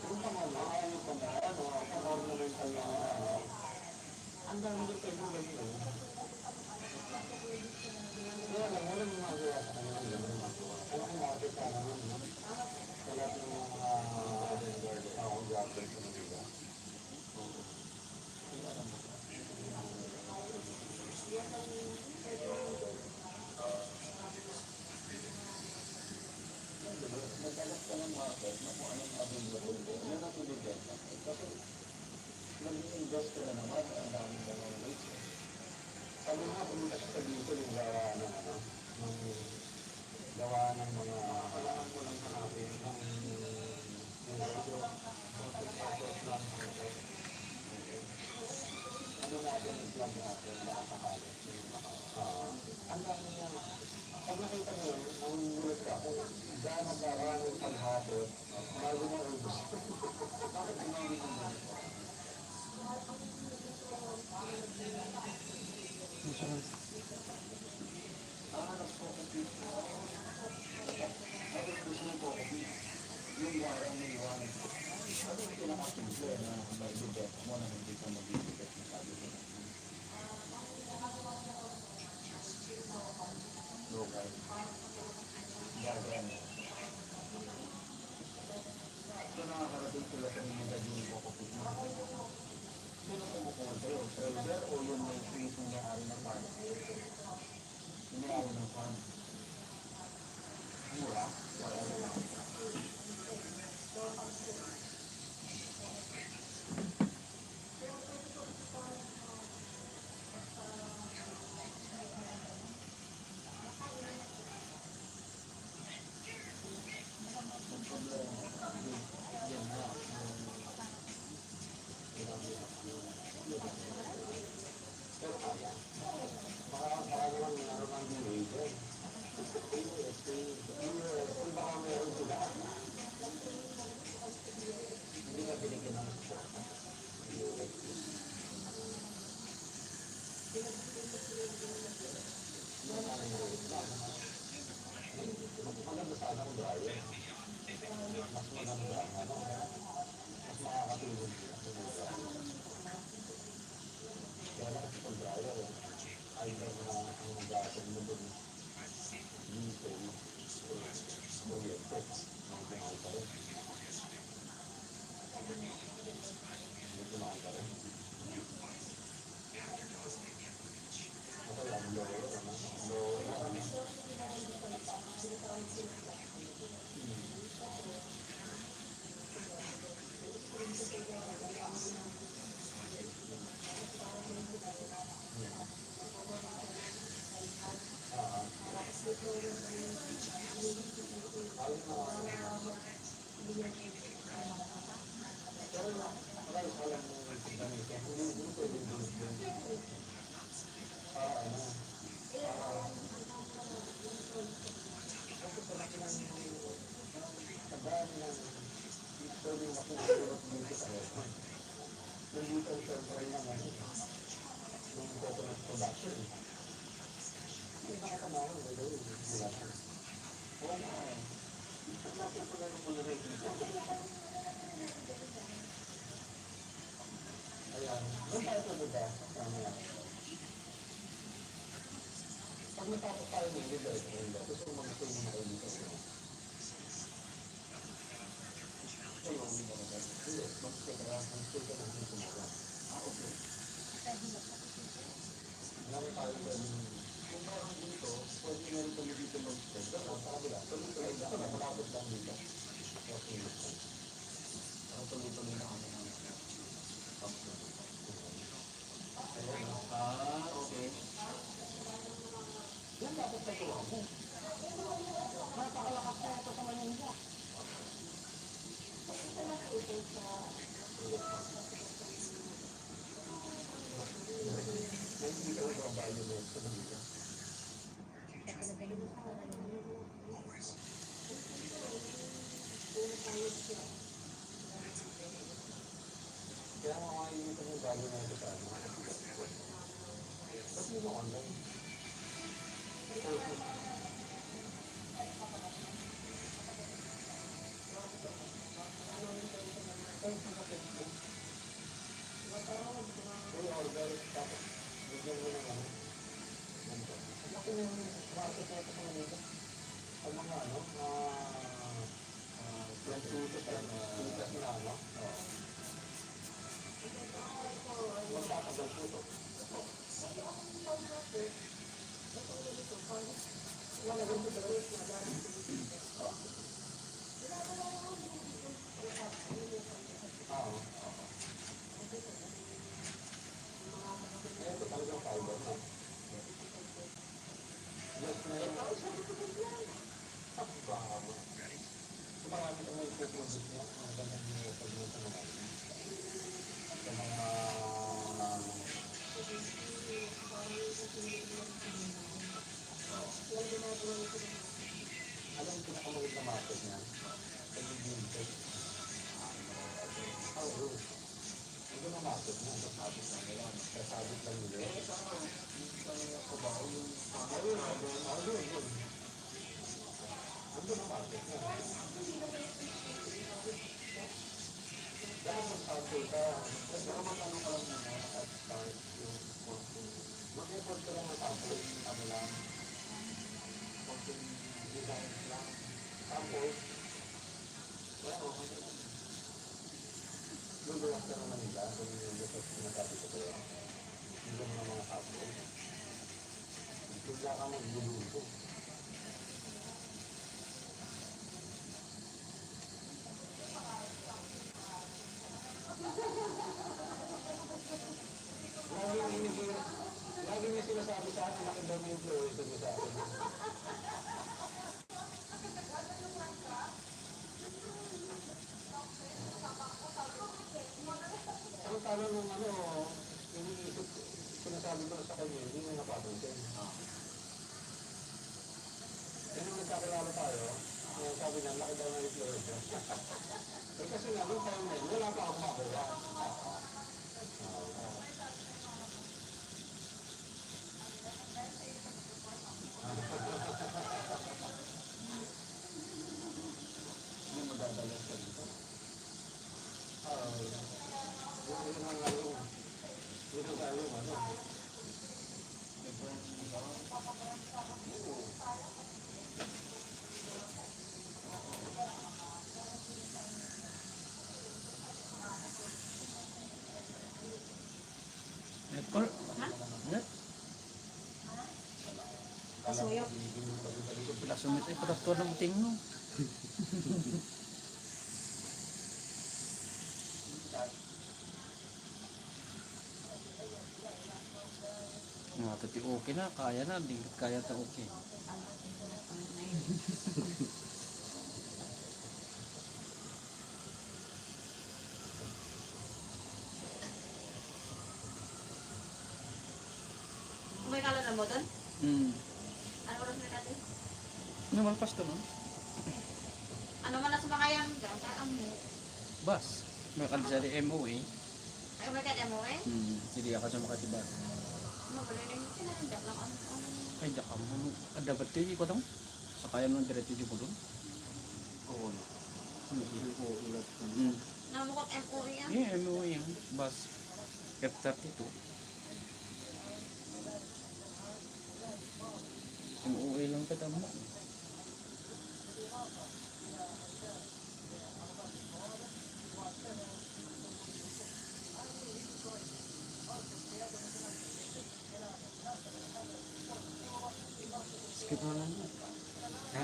Yung pangalan, yung pangalan, ang ornamental na ang dami din kayo ng ganyan. Kaya lang, wala nang magawa sa kanila ng ganyan magawa. Kaya kung nakapit ka naman, sa lahat ng mga garden sa Manila. Nagkalas ka ng market na kung anong available din. Yan ang pinibenta. Kasi nag-invest ka na naman, ang daming dalawang rates. Sabi nga, pumunta siya sa dito yung gawa ng gawa ng mga kailangan mo lang hanapin ng radio, ano natin yung plan natin, nakakakali. Ang dami niya, pag nakita mo yun, ang gulat ka, kung gano'ng karaming paghapon, bago na ubus. Bakit ang dami ng ganito? Nag-focus. Bakit gusto mo focus? Yung warang may iwanan. Ano yung pinakasimple na mag-bet mo na hindi ka mag-bet na sabi ko? Local. Garden. So nakakarating sila sa mga gagawin ko kapit mo. Sino kumukuha sa'yo? Trader o yun may mismong may-ari ng farm? Yung may-ari ng farm. Mura? Wala lang. Pag natapos tayo ng leader, gusto ko mag-gusto mo na kayo dito. Kayo ang hindi ka hindi, mag-stay ka lang, mag-stay ka lang dito mo. Okay. Marami tayo dyan. Kung meron dito, pwede na rin kami dito mag-stay. Pero sabi lang, tuloy-tuloy lang, malapit lang dito. Okay. Pero tuloy-tuloy na kami ng okay. Yan dapat sa tuwa mo. Napakalakas na ito sa Manila. Nakikita ko ba ang value mo sa Manila? Kaya makakalimutan yung value na ito sa ano. Ba't mo ba online? May order, tapos bigyan mo ng ano. Laki na yung market na ito sa Manila. Ang mga ano, plantutos at tutas na ano. Magtatagal po ito. Ito talagang fiber na. Yes, na yun. Bago. So marami kang may pupunod niya. Ang ganda niyo pag-luto na natin. Sa mga alam mo pinakamagod na market niya? Pag-ibig. Oo. Ito na market niya. Kasabit lang nila. Ando na market niya. Dahil mag-sample ka, kasi magkano ka lang muna at start yung mag-effort ka lang mag-sample. Ano lang, konting design lang. Tapos, well, luluwas ka naman nila kung yung gusto sinasabi ko sa'yo. Hindi mo na mga sample. Bigla ka magluluto. Lagi may sinasabi sa akin, laki daw may influencer mo sa akin. Ang talo nung ano, iniisip, sinasabi ko na sa kanya, hindi mo napapansin. Kaya nung nagkakilala tayo, sabi niya, laki daw ng influencer. Eh kasi nga, nung time na yun, wala pa akong magawa. Hindi mo dadala sa dito. Yun nga nga yung, dito sa yung ano.
Nepal. Net.
Kasuyo.
Pila sumit ay pataktuan ng uting no. Nga, tati okay na, kaya na, di kaya ta okay.
May kalan na mo doon? Ano oras na natin?
Naman pasto no?
Ano man na sumakayang? Ang mo.
Bas. May kalsari MOA.
Ay, may kaya mo eh?
Hindi ako sa makatibas.
Maguloy na yung sinahandak lang ang
Ay, daka mo. Dapat hindi ko dong. Sakaya mo ng diretso di ko dong.
Oo. Hindi ko ulat ko.
namukot MOE yan.
Yeah, MOA yan. Bus. F32. MOA lang kita mo.
Skip mo lang. Ha?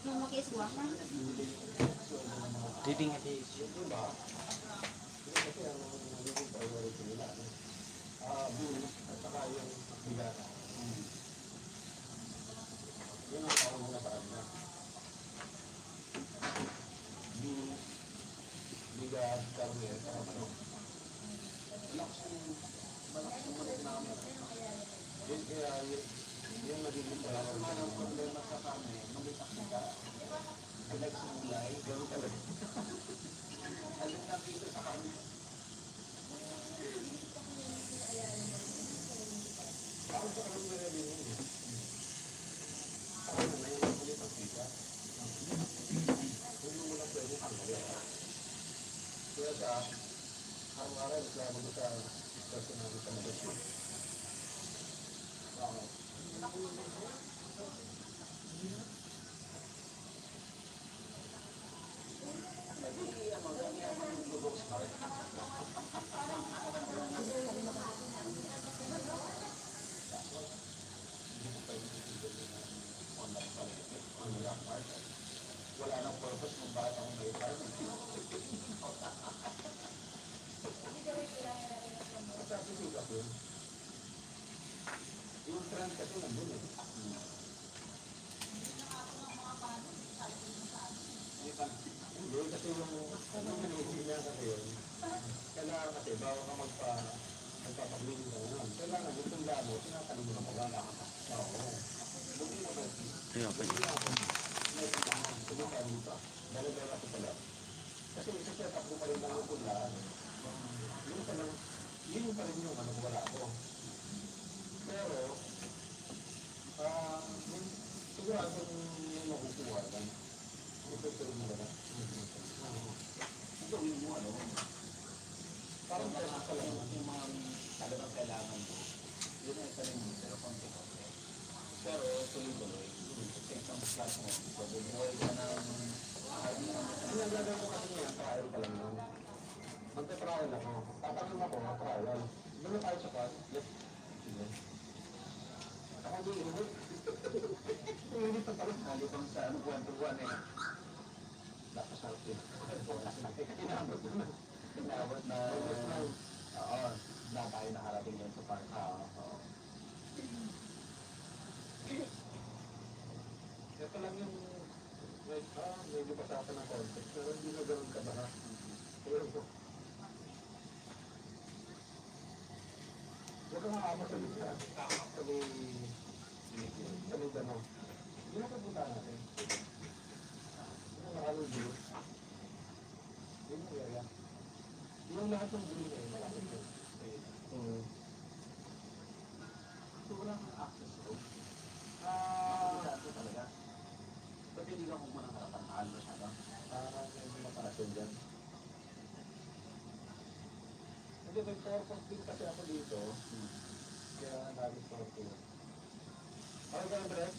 Nung makiswa.
sweldo ng mga tao.
Reading at is.
Di ba? Yun kasi ang nagiging priority nila. Bills at saka yung bigaran. Yun ang tawag nila sa kanila. Bills, bigas, karne, at saka manok. Malakas yung manok namin. Yun kaya yung nagiging priority. Ang problema sa karne, mabitak ka. Pinagsimulay, gano'n talaga. Alam na dito sa karne. Ako sa karne na rin yun. Ako na yung ulit ang pita. Hindi mo lang pwede tanggalin. Kaya sa araw-araw, reklamo ko sa personal sa magasyon. Wala nang purpose ng bata kung may farming. Sabi siya po, yung trend kasi nandun eh. Hindi, kasi yung managing niya kasi yun, kailangan kasi bago ka magpapaglingin ka naman, kailangan itong damo, tinatanim mo na pagana ka. Oo. Buti mo ba?
Kaya pa yun.
May kailangan, tumatanim ka. Dala-dala ko pala. Kasi isa set up mo pa rin lang yung pulaan. Yun pa lang, yun pa rin yung wala ko. Pero, sigurado yung makukuha ka. Ito mo na. Gawin mo ano. Parang kaya pala yung mga talagang kailangan mo. Yun ay saling mo, pero konti-konti. Pero tuloy-tuloy. Kasi isang class mo, so bumuhay ka ng... Ang nagagawin ko kasi ngayon, trial pa lang yun. Magta-trial ako. Tatanong ako, trial. Doon na tayo sa class. Yes. Sige. Ako hindi. Hindi pa pala. Nalipang sa buwan-buwan eh. Tapos ako inabot na. Inabot na. Oo. Na tayo nakarating yun sa park. Oo. Ito lang yung medyo pasasa ng context. Pero hindi na gano'n ka ba? Pero huwag kang makama sa lisa. Sa Mindanao. Hindi na kapunta natin. Maraming gulo. Yun yung area. Yung lahat ng gulo na yun, malapit yun. So wala kang access to. Ito talaga. Ba't hindi ka kung munang harapan? Mahal mo siya ba? Hindi maparasyon dyan. Hindi, may purpose din kasi ako dito. Kaya naging purpose. Okay ka yung break?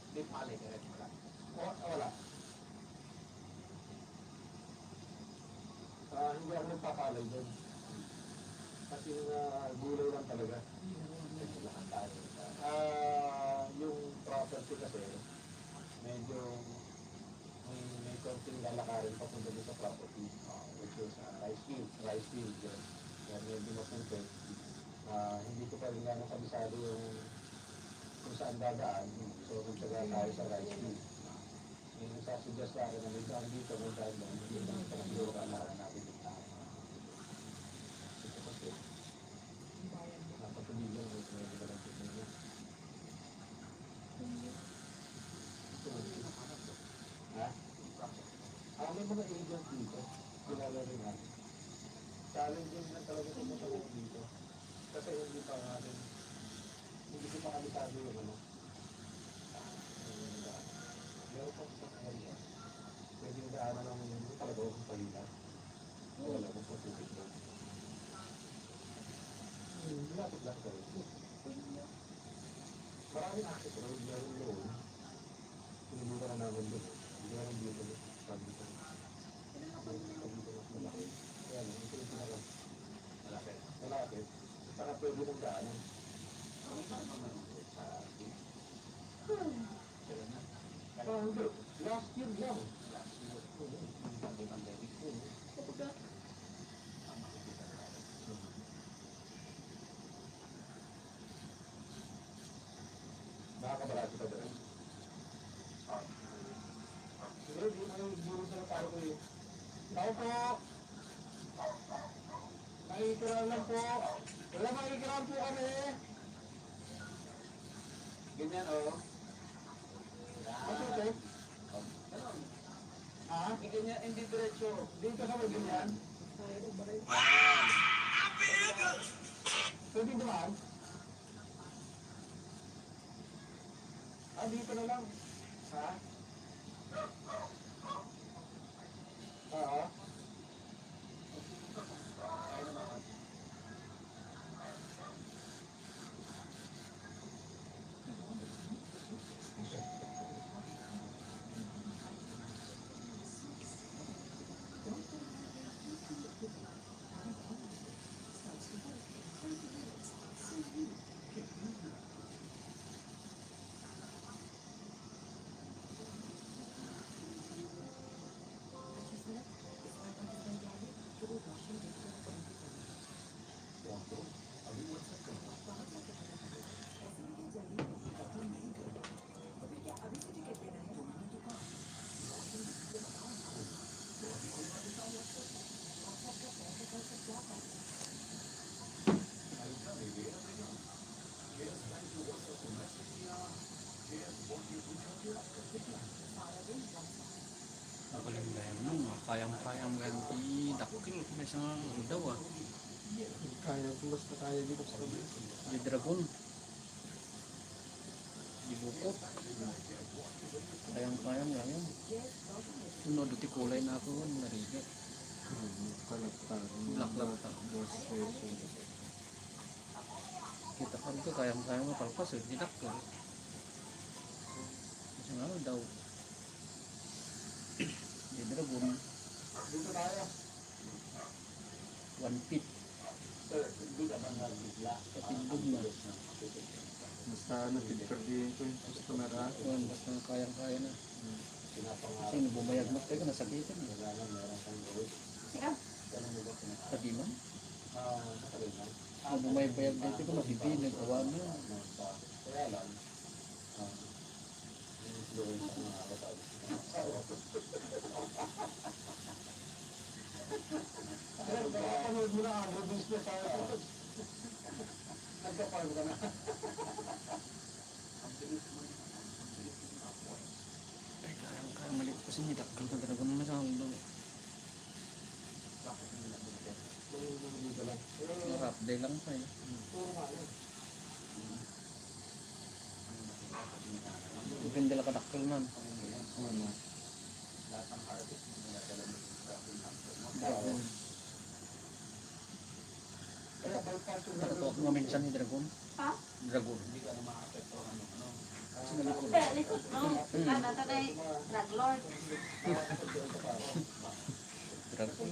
Hindi palay ka rin. Wala. Hindi ako nagpapalay doon. Kasi gulay lang talaga. Yung property kasi, medyo may konting lalakarin papunta doon sa property. Which is rice field. Yan medyo mapunta. Hindi ko pa rin nga nakabisado yung kung saan dadaan. So, magtaga tayo sa rice field. Yung nagsasuggest sa akin na may daan dito, may daan doon. Hindi lang ito ng lura na natin yung tao. Ito kasi, napatuloy yung medyo ba lang ito niya. Ito ang pinakanap ko. Ha? May mga agent dito. Kilala rin natin. Challenging na talaga tumutulong dito. Kasi hindi pa natin, hindi ko pa kabisado yung ano. Meron pa sa area. Pwede yung daanan lang yung talaga akong palitan. Wala akong patupit lang. Lapit lang kayo. Maraming access road, meron doon. Sinubukan na namin doon. Meron dito. Pagdito. Pagdito mas malaki. Kaya lang, ito yung pinaka malapit. Malapit. Para pwede ng daanan. Hindi. Last year lang. Pandemic po. Kapag nakakabalati ka ba rin? Siguro, di mo yung guro sa tao ko yun. Tao po! Nakikiram lang po. Wala makikiram po kami. Ganyan, oh. Mas okay? Ha? Ganyan, hindi diretso. Dito ka ba ganyan? Pwede naman? Ah, dito na lang. Ha? Oo.
Magaling na yun, no? Kayang-kayang ganti, dakil, may isang ano daw ah.
Kaya, basta kaya dito sa kabila.
Di dragon. Di bukot. Kayang-kayang lang yun. Sunod, iti kulay na ako, narigat. Black-black. Kita ka rin kayang-kayang mapalpas eh, di dakil. Kasi nga daw. Di dragon.
Dito tayo.
1 feet.
Sir, hindi ka ba nagbigla?
Katindog na.
Basta napipigkardihin ko yung customer ha.
Yan, basta kayang-kaya na.
Pinapangarap.
Kasi nabumayag mo tayo, nasakitan.
Wala na, meron kang gawin.
Siya.
Ganun mo ba pinag-
Sabi man,
matagal na.
nabumayag dito ko, mabibig, awa na.
Kaya lang, yung influence ng mga katawag. Panood mo na ang agro-business tayo. Nagkaparm ka na.
Ay, kayang-kaya, maliit kasi hindi dakil ka talaga naman sa ulo. Marap day lang pa eh. Depende lang kadakil man. Dragon. Nakatuwag mo minsan ni Dragon.
Ha?
Dragon. Kasi nalikod.
Hindi, likod, no? Ano, tatay, drug lord.
Dragon.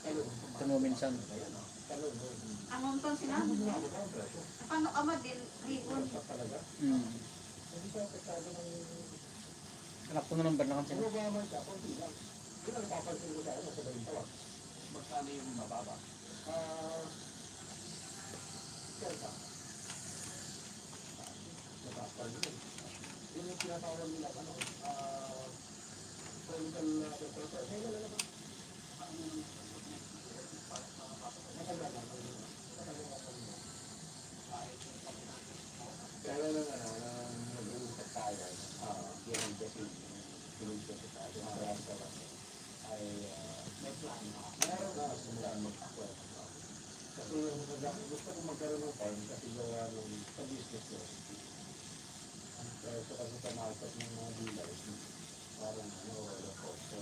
Ito mo minsan.
Ang untong sinabi mo. Paano ka din, ligon?
Anak ko na ng barnakan sila.
Magkano yung mababa? Yun yung tinatawag nila, ano, clinical reporter. Kaya lang, nag-uusap tayo, yan kasi, pinag-uusap tayo, marami ka lang, ay, may plan na, meron na, simulaan mag-akwet. Kasi gusto ko magkaroon ng farm kasi gawa nung sa business ko. Pero sa kasi sa market ng mga dealers, parang ano, wala po, so,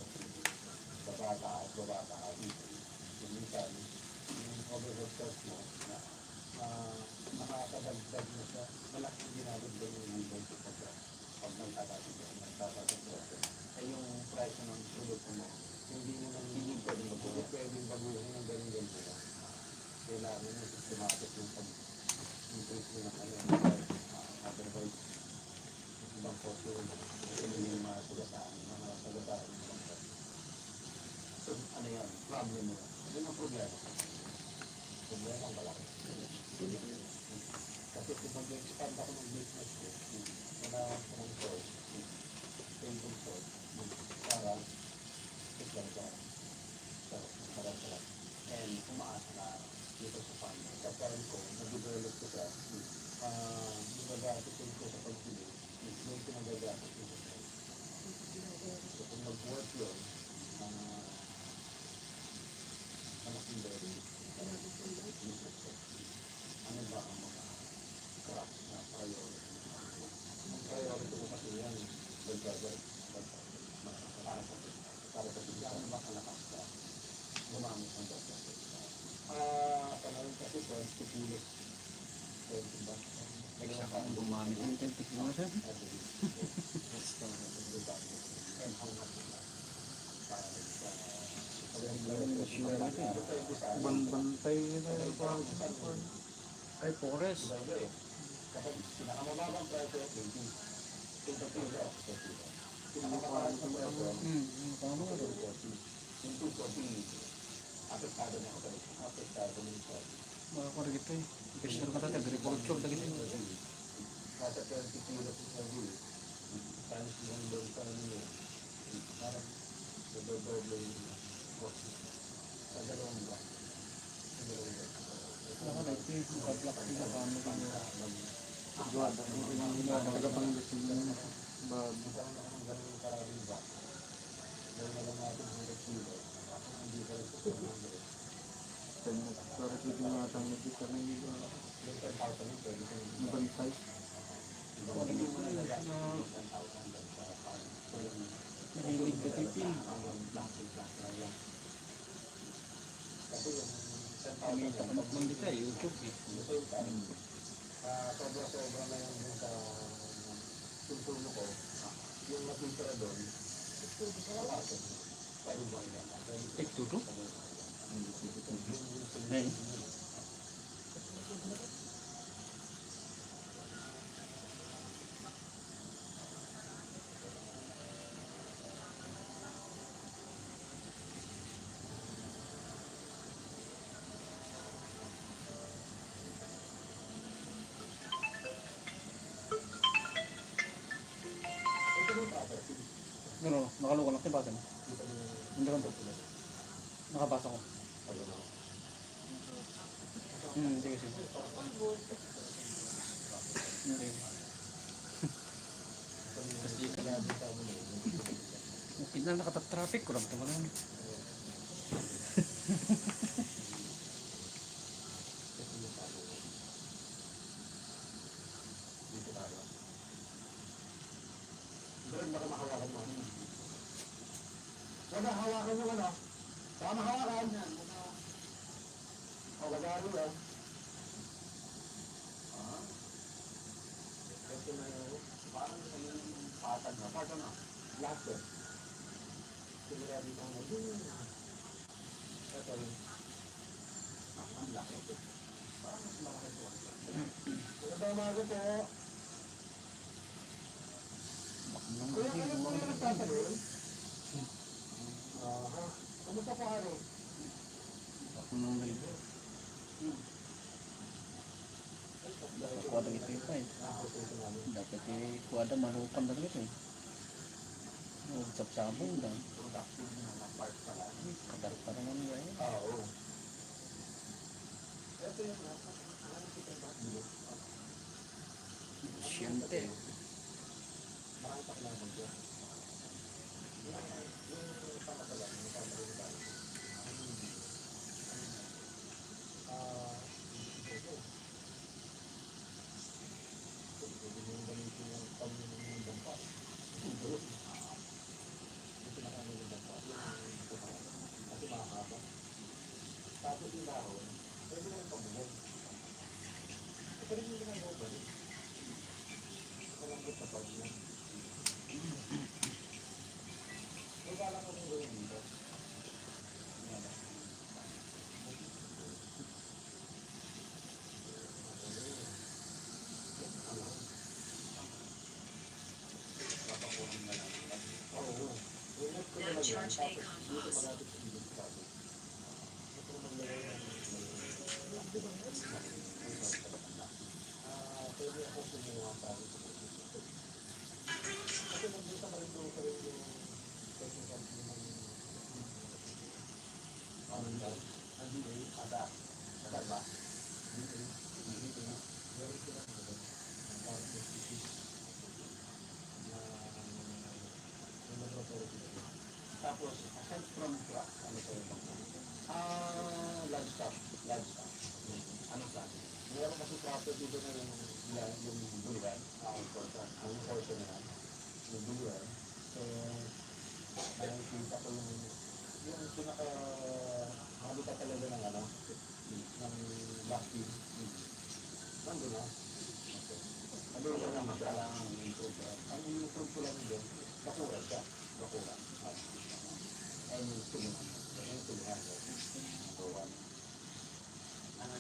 babata ka dito. Minsan, yung overhead cost mo, na nakakadagdag mo sa malaking dinadagdag yung ibon ko pag nagtatapos ay yung price ng produkto mo, hindi mo nang hindi pwedeng baguhin ng ganun-ganun mo. Kailangan yung systematic yung increase din ang otherwise, ibang koso, hindi yung mga sugasaan, mga sagasaan ng ibang koso. So, ano yan, problem mo. Ano ang problema? Problema ang malaki. Kasi kung mag-expand ako ng business ko, wala akong source, income source, para islang ka. So, marami ka lang. And umaasa na dito sa fund. Sa fund ko, nag-develop ko siya, nagagastos ko sa pag-pili, yung pinagagastos ko sa fund. So, kung mag-work yun, malaking dali, ano ba ang mga cracks na priority? Ang priority ko kasi yan, para sa bigyan, ano ba kalakas ka? Gumamit ng dagdag. Panahon kasi 20 kilos. 20 ba?
Saka ang gumamit ng 20 kilo sir.
And how much na? Para sa
Bantay nila yung parang
Ay, Forest.
kasi pinakamababang presyo, 20. 20 kilo. Pinakamababang presyo,
Paano nga doon?
240. Apektado na ako. Apektado na ito.
Mga karagito eh. Special ka tayo, agriculture lagi ito.
Nasa 20 kilos sa buwi. Times yung doon sa nyo. Parang doble yung cost. Sa dalawang ba? Sa dalawang ba?
Ako na ito yung kablak din na paano ka nyo.
Guwada. Tagapangasinan. Bago.
Isang ganun karaming ba? Dahil na lang natin 100 kilos. Hindi ka rin sa 100.
Para sa tinatang nakita na nila.
Yung 10,000 yung pwede kong
Bantay.
Mahilig ka tipin.
kasi yung 10,000
Kumita ka naman dito eh, YouTube eh.
sobra-sobra na yung dun sa sulsulo ko. Yung natitira doon, wala ko. Pwede ba yan?
Take tuto? Eh. Ano, nakaluwa lang, nabasa mo. Hindi ko ito. Nakabasa ko. Sige, sige. Okay. Kasi ka na. Okay na, nakatraffic ko lang ito.
Doon baka mahawakan mo. Wala, hawakan mo ano? Baka mahawakan. O, bagaro lang. Kasi may parang may patag na. Patag na. Lahat yun. Simula dito ang ito yun. Ang laki. Parang mas malaki po. Magandang umaga po. Kuya, ano po yung nagtatanong? Kamusta po ano?
Ako nung rin. Kuwada ito pa eh. Dapat eh, kuwada malupan na ito eh. Sabsabong lang. Kadar pa naman yan.
Oo.
Siyente.
Tapos yung dahon, pwede na yung pamulong. Pwede nyo na yung balik. Malambot na pag-ilan. May kala ko kung gawin dito. Yan.
March Day compost.
Pwede ako kumuha pa rin sa pagkikita. Kasi nandito pa rin doon pa rin yung technical team ng ada ba? Meron silang parang specific na laboratory dito. Tapos, aside from truck, ano pa yun? Livestock. Ano sa akin? Meron kasi proper dito na yung bulwan, ang portion na yan, yung bulwan. So, nakikita ko yung pinaka habitat talaga ng ano, ng black pig. Nandun na. Okay. Ano yung naman kailangan i-improve? Ang i-improve ko lang yun, bakura siya. Bakura. Ay, yung tulungan. Yung tulungan. So, ang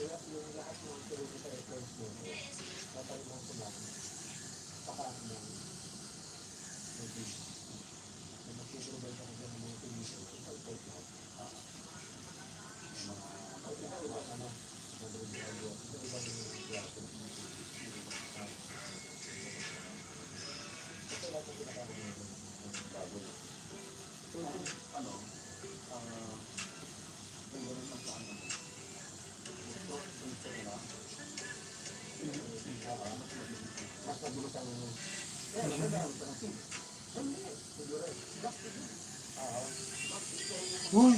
kaya yung lahat ng tuloy sa reference mo, natalibang ko lang, pakaan mo ng video. Na mag-provide ako dyan ng mga video, ipag-type mo. Mga ano, ibang klase. Ito lahat ang pinakaroon ng baboy. So, ano, yung ganun ng plano mo. Mas mabilis ang
Uy!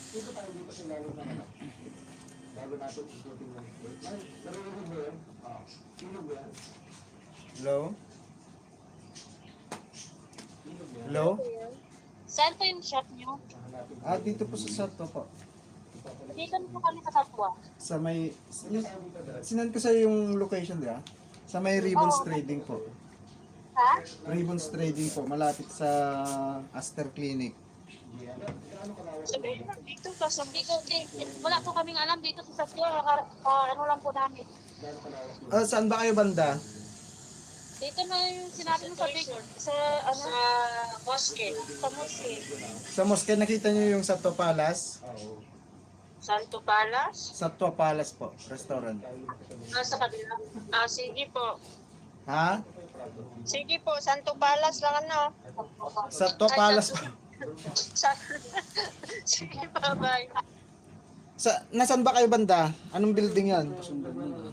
Dito tayo dito sa lalo na ano. Bago natin isutin ng narinig mo yan? Sino ba yan?
Hello?
Sino ba yan?
Hello?
Saan po yung shop nyo?
Ah, dito po sa Sato po.
Dito na po kami sa Satwa.
Sa may... Sinan ko sa yung location dira? Sa may Ribbons Trading po.
Ha?
Ribbons Trading po, malapit sa Aster Clinic.
Sabihin lang dito, kasi wala po kaming alam dito sa Satwa. Ano lang po namin.
Ah, saan ba kayo banda?
Dito na yung sinabi mo sa big, sa ano? Sa mosque. Sa mosque.
Sa mosque, nakita niyo yung Sato Palace?
Santo Palas?
Sato Palace po, restaurant.
Sa kabila. Sige po.
Ha?
Sige po, Santo Palas lang ano.
Sato Palace po.
Sige, bye-bye.
Nasaan ba kayo banda? Anong building yan?
Sundan mo na.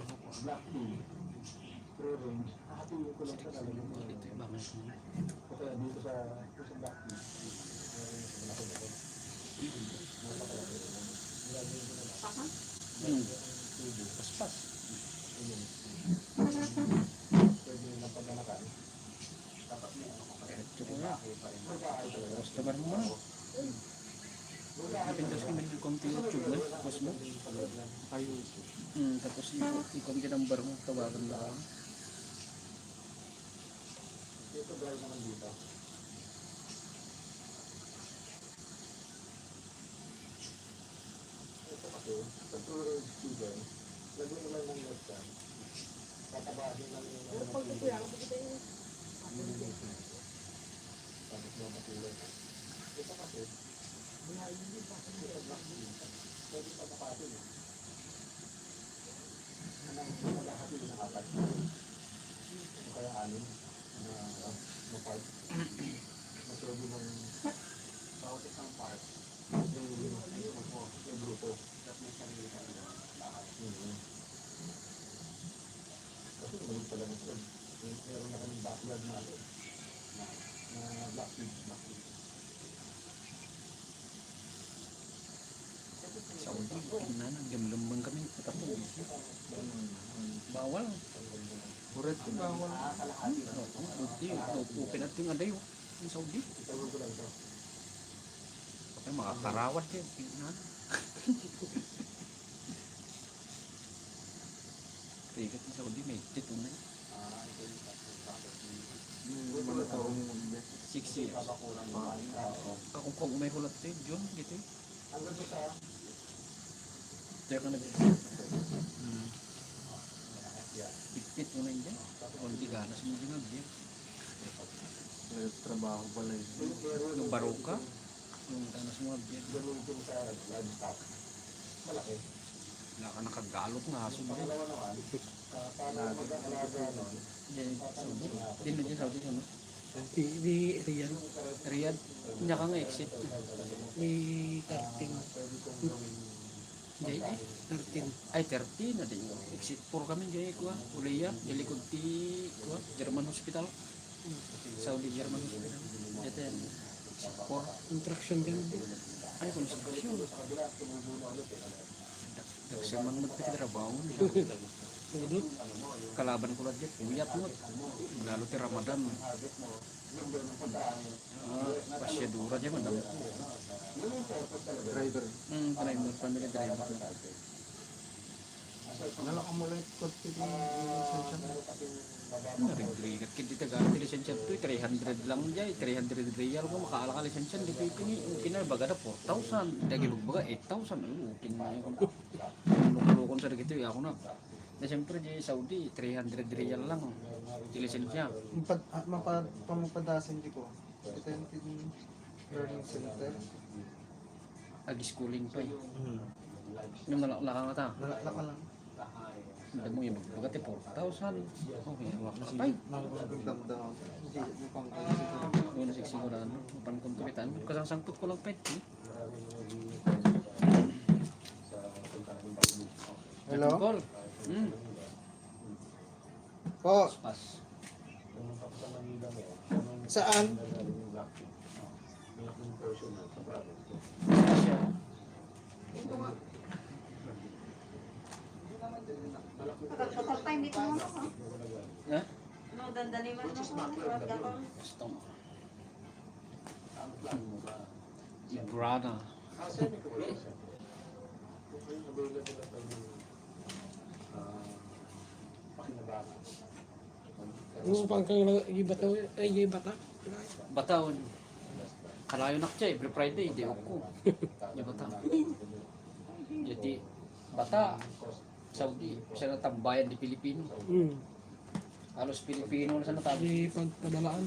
Dito sa black
Paspas.
pwede na pagmamakan. Dapat may ano ka pa rin.
Customer mo na. Pindas ko ng konti YouTube na. Tapos mo. Tapos i-konti number mo. Tawagan lang.
Dito dahil naman dito. Ito kasi, sa tour student, lagyan mo lang ng webcam. Tatabahin lang yung tapos mo matulog. Ito kasi, hindi pa kasi pwede pa tapatin eh. Anong lahat yung nakapat. Kaya anim na mapart. Masurbo ng bawat isang part. Yung grupo. Tapos may sarili ka nila. Lahat. Kasi malig pala na sila. Meron na kaming backyard na black pig.
Saudi. Tingnan na. Gamlambang kami. Patapon. Bawal.
Correct ko bawal.
Open at yung aday. Yung Saudi.
Itawag ko lang ito.
Ay, makakarawat yun. Tingnan. Rigat na Saudi, may tito na yun.
Yung mga taong
6 years. Akong kung may hulat yun, John, gitu. Kaya ka Ipit mo na yun dyan. O hindi ganas mo din yun.
trabaho pala yun.
Yung baroka, yung ganas mo din. Wala ka nakagalot na aso mo. Din na dyan Saudi, ano?
Di Riyadh.
Riyadh, hindi ka nga exit.
Di 13.
Hindi,
13.
ay 30 na din. Exit 4 kami dyan ko. Uliya, dilikod ti German Hospital. Saudi German Hospital. Ito yan. Exit 4.
Contraction din.
Ay, construction. Nagsimang magpitrabaho.
Todo.
Kalaban ko lang dyan. Uyat mo. Lalo ti Ramadan. Pasyadura dyan. Madam.
Driver.
Driver. Family driver.
Nalaka mo lang ito yung lisensya mo.
Narigligat kit dito ganti lisensya to 300 lang dyan. 300 real ko makaala ka lisensya. Dito yung kinarbaga na 4,000. Dagi magbaga 8,000. Ukin na yun. Lukon sa dito ako na. Na siyempre di Saudi 300 real lang. Di lisensya.
Pamupadasan di ko. Ito yung learning center.
Ag-schooling pa eh. Yung nalakang ata.
Nalaka lang.
Hindi mo yung magbaga 4,000. Okay, wak na siya.
Nagdamda ako. Hindi mo pang
Yung nasigsiguraan. Pankontulitan. Kasang-sangtot ko lang pet.
Hello?
Call.
Po,
Pas.
saan?
Bakal pa hindi ko mo no.
Ha?
No, dandani man no ko. Gagawin.
Gusto mo. Ibrana.
Ano pang kang ibata ay ibata?
Bataon. Kalayo nak siya, every Friday, di ako. Di bata. Jadi, bata. Saudi, siya na tambayan di Pilipino. Halos Pilipino na sa natabi.
Di pagpadalaan.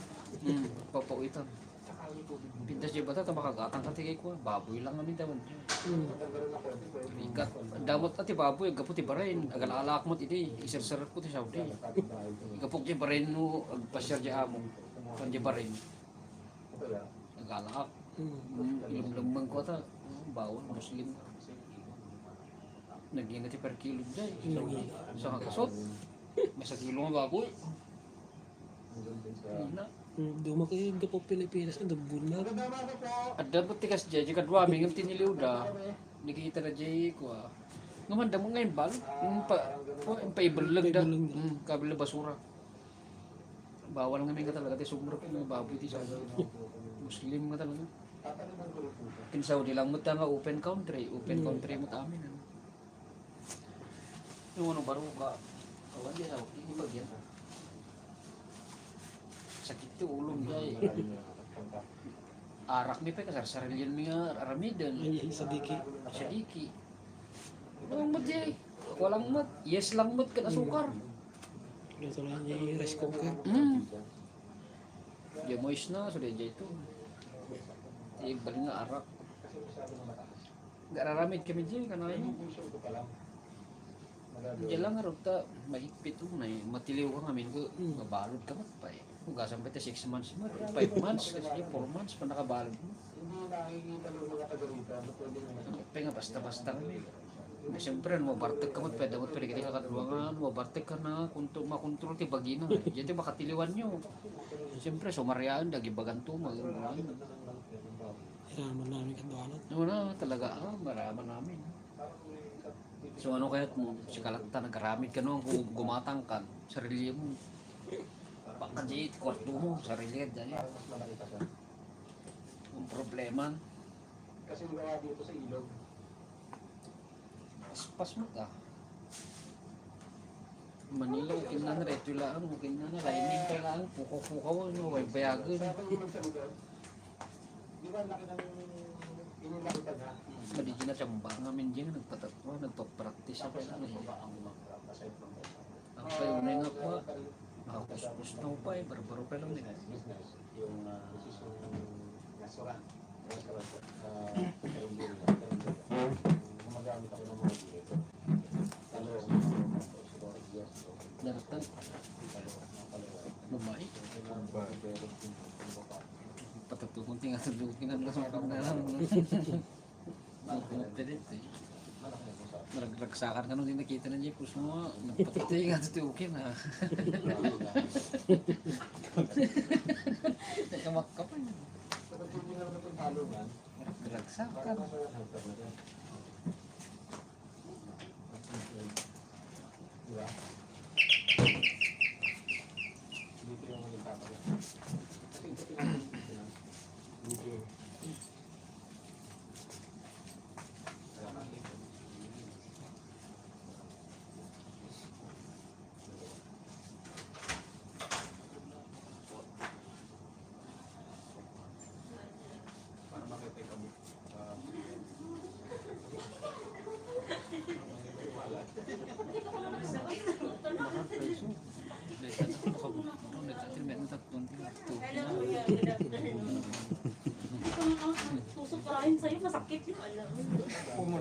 Papauitan. Pintas siya bata, makagatang katigay ko. Baboy lang namin daw. Ikat. Damot ati baboy, agapot ti barain. Agal-alak mo iti, isir-sirat ko ti Saudi. Igapok ti barain no, agpasyar di amo. Kan di barain. Agalak. Ilum-lumang ko ata. Bawal, Muslim. Nag-ingat ti per kilo dyan. Sa kakasot. May sa kilo nga baboy. Na.
Duma kayo gapo Pilipinas na dubun na.
At dapat tikas dyan, jika dua mingam tiniliw da. Nakikita na dyan ko ah. Ngaman mo ngayon bal. Yung paibalag da. Kabila basura. Bawal nga nga talaga. Sumurap yung baboy ti Saudi. Muslim nga talaga. In Saudi lang mo nga open country. Open country mo amin. Yung ano baro ka. Kawan dia Saudi. Ibag yan. Sakit yung ulong dyan. Arak mi pa kasar-sarilian mi nga aramidan.
Ay sadiki.
Sadiki. Walang mat dyan. Walang mat. Yes lang mat kan asukar.
Ganito lang yung rice cooker.
Ya moist na. Sudah dyan ito. Ibal nga arak. Gak raramid kami dyan. Kanayin. Diyan lang nga ta mahigpit na eh. Matiliw ka ngamin ko. Mabalod ka mat pa eh. Hugasan pa ito 6 months mo. 5 months kasi 4 months pa nakabalod mo. Kaya nga basta-basta kami. Siyempre, mabartek ka mat. Pwede mat pwede ka kadruangan. Mabartek ka na makontrol ti bagina. Diyan makatiliwan nyo. Siyempre, sumaryaan. Dagibagan to. Magagawa.
Hiraman namin kadwanan.
Wala talaga. Maraman namin. So ano kaya't mo? Si Kalakta nagkaramid ka noon kung gumatang ka. Sarili mo. Baka di, kwarto mo. Sarili ka dyan. Ang problema.
Kasi gawa dito sa ilog.
Pas mo ta. Manila, okay na na, ito lang, okay na na, lining ka lang, pukaw-pukaw, no, may bayagan.
Di ba laki ng inilakita na?
Madigin na siyang banga, minjing, nagpatatwa, nagpa-practice ako sa ano.
Aside from that.
Ang kayo na nga po, nakakuspus na pa eh, barbaro pa lang nila.
Business, yung restaurant. Gumagamit ako ng mga dito.
Daratan, lumay. Patatukong tinga sa lukin ang lasong na lang. Magpapit eh. Naragsakar ka nung din nakita ng Jepus mo, magpatay nga sa tukin ha. Nakamakka pa niya. Naragsakar.
Dito yung nagpapalala. Kasi ito pinag-iinan. Dito. Para makita yung kabuk.
Susuparahin sa'yo, masakit yun. Alam mo.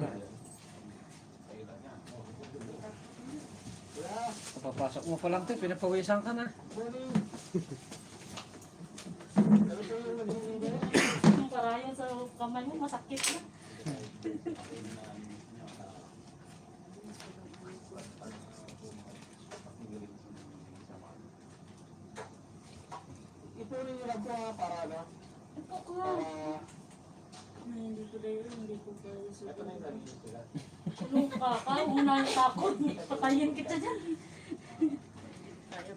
Kapapasok mo pa lang ito, pinapawisan ka na.
Yung karayan sa kamay mo, masakit na.
Ito rin yung lang po para ano?
Ito ko. Hindi ko dahil, hindi ko dahil.
Ito na yung galing sila.
Luka ka, una yung takot. Patayin kita dyan.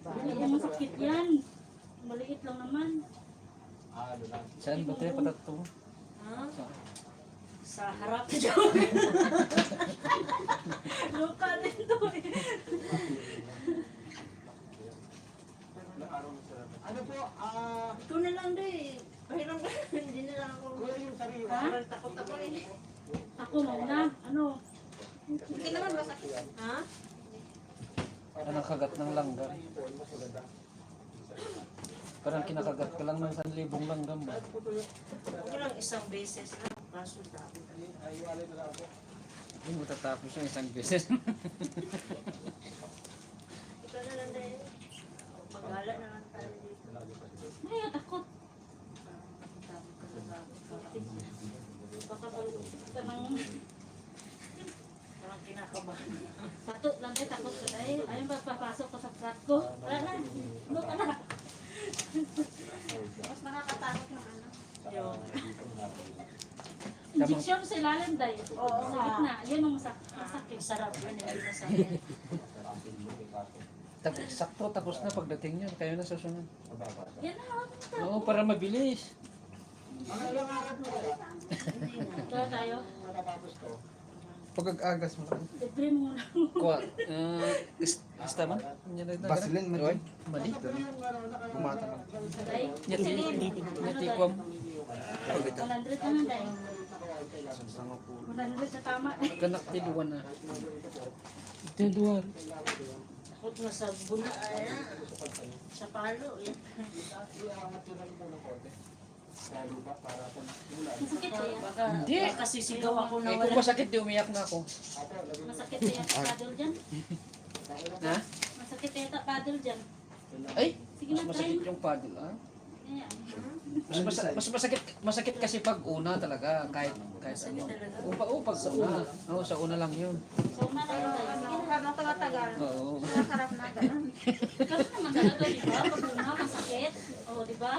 Hindi mo masakit yan. Maliit lang naman.
Ano lang.
Saan ba tayo patato?
Ha? Sa harap niya. Luka din to eh.
Ano po,
Ito na lang din. Pahiram ka. Hindi na lang ako.
kuya yung sarili.
Ha?
Parang takot ako eh.
Ako mauna. Ano?
Hindi naman masakit.
Ha?
Anong kagat ng langgam? Parang kinakagat ka lang ng 1,000 langgam ba?
Huwag lang isang beses na. Kaso dami.
Hindi mo tatapos yung isang beses.
Ito na lang din. Magala na lang tayo dito.
Ay, takot. Baka ka nang
Parang kinakabahan.
takot lang tayo, takot ka tayo. Ayun ba, papasok ka sa flat ko. Wala na. Luka na.
Mas nakakatakot ng ano.
Yun. Injection sa ilalim dahil.
Oo
Sa
nga.
gitna. Yan ang masakit.
Masarap yun. Hindi masakit.
Sakto tapos na pagdating yun, kayo na susunod.
Yan na.
Oo, para mabilis.
Kaya tayo.
Pag-agas mo lang.
Libre mo na.
Kuha, basta man?
Vaseline, mali.
Oy, mali.
Bumata ka.
Tay.
Nyati, nyati ko.
100 na lang tayo. 100 na tama.
Kanak tiluan na. Tiluan.
Takot na sa buna. Sa palo. Yan.
Masakit eh.
Baka,
Hindi.
baka sisigaw ako na
Eh, kung
wala.
masakit, di umiyak na ako.
Masakit eh. Paddle dyan.
Ha?
Masakit eh. Paddle dyan.
Ay,
Sige
mas
na tayo.
masakit yung paddle, ah.
Ayan.
Mas masakit kasi pag una talaga, kahit ano. Pag sa una. Oo, sa una lang yun.
So, una na yun tayo. Sige na.
Habang tumatagal.
Oo.
Masarap na ganun.
Kasi naman talaga, di ba? Pag una, masakit. O, di ba?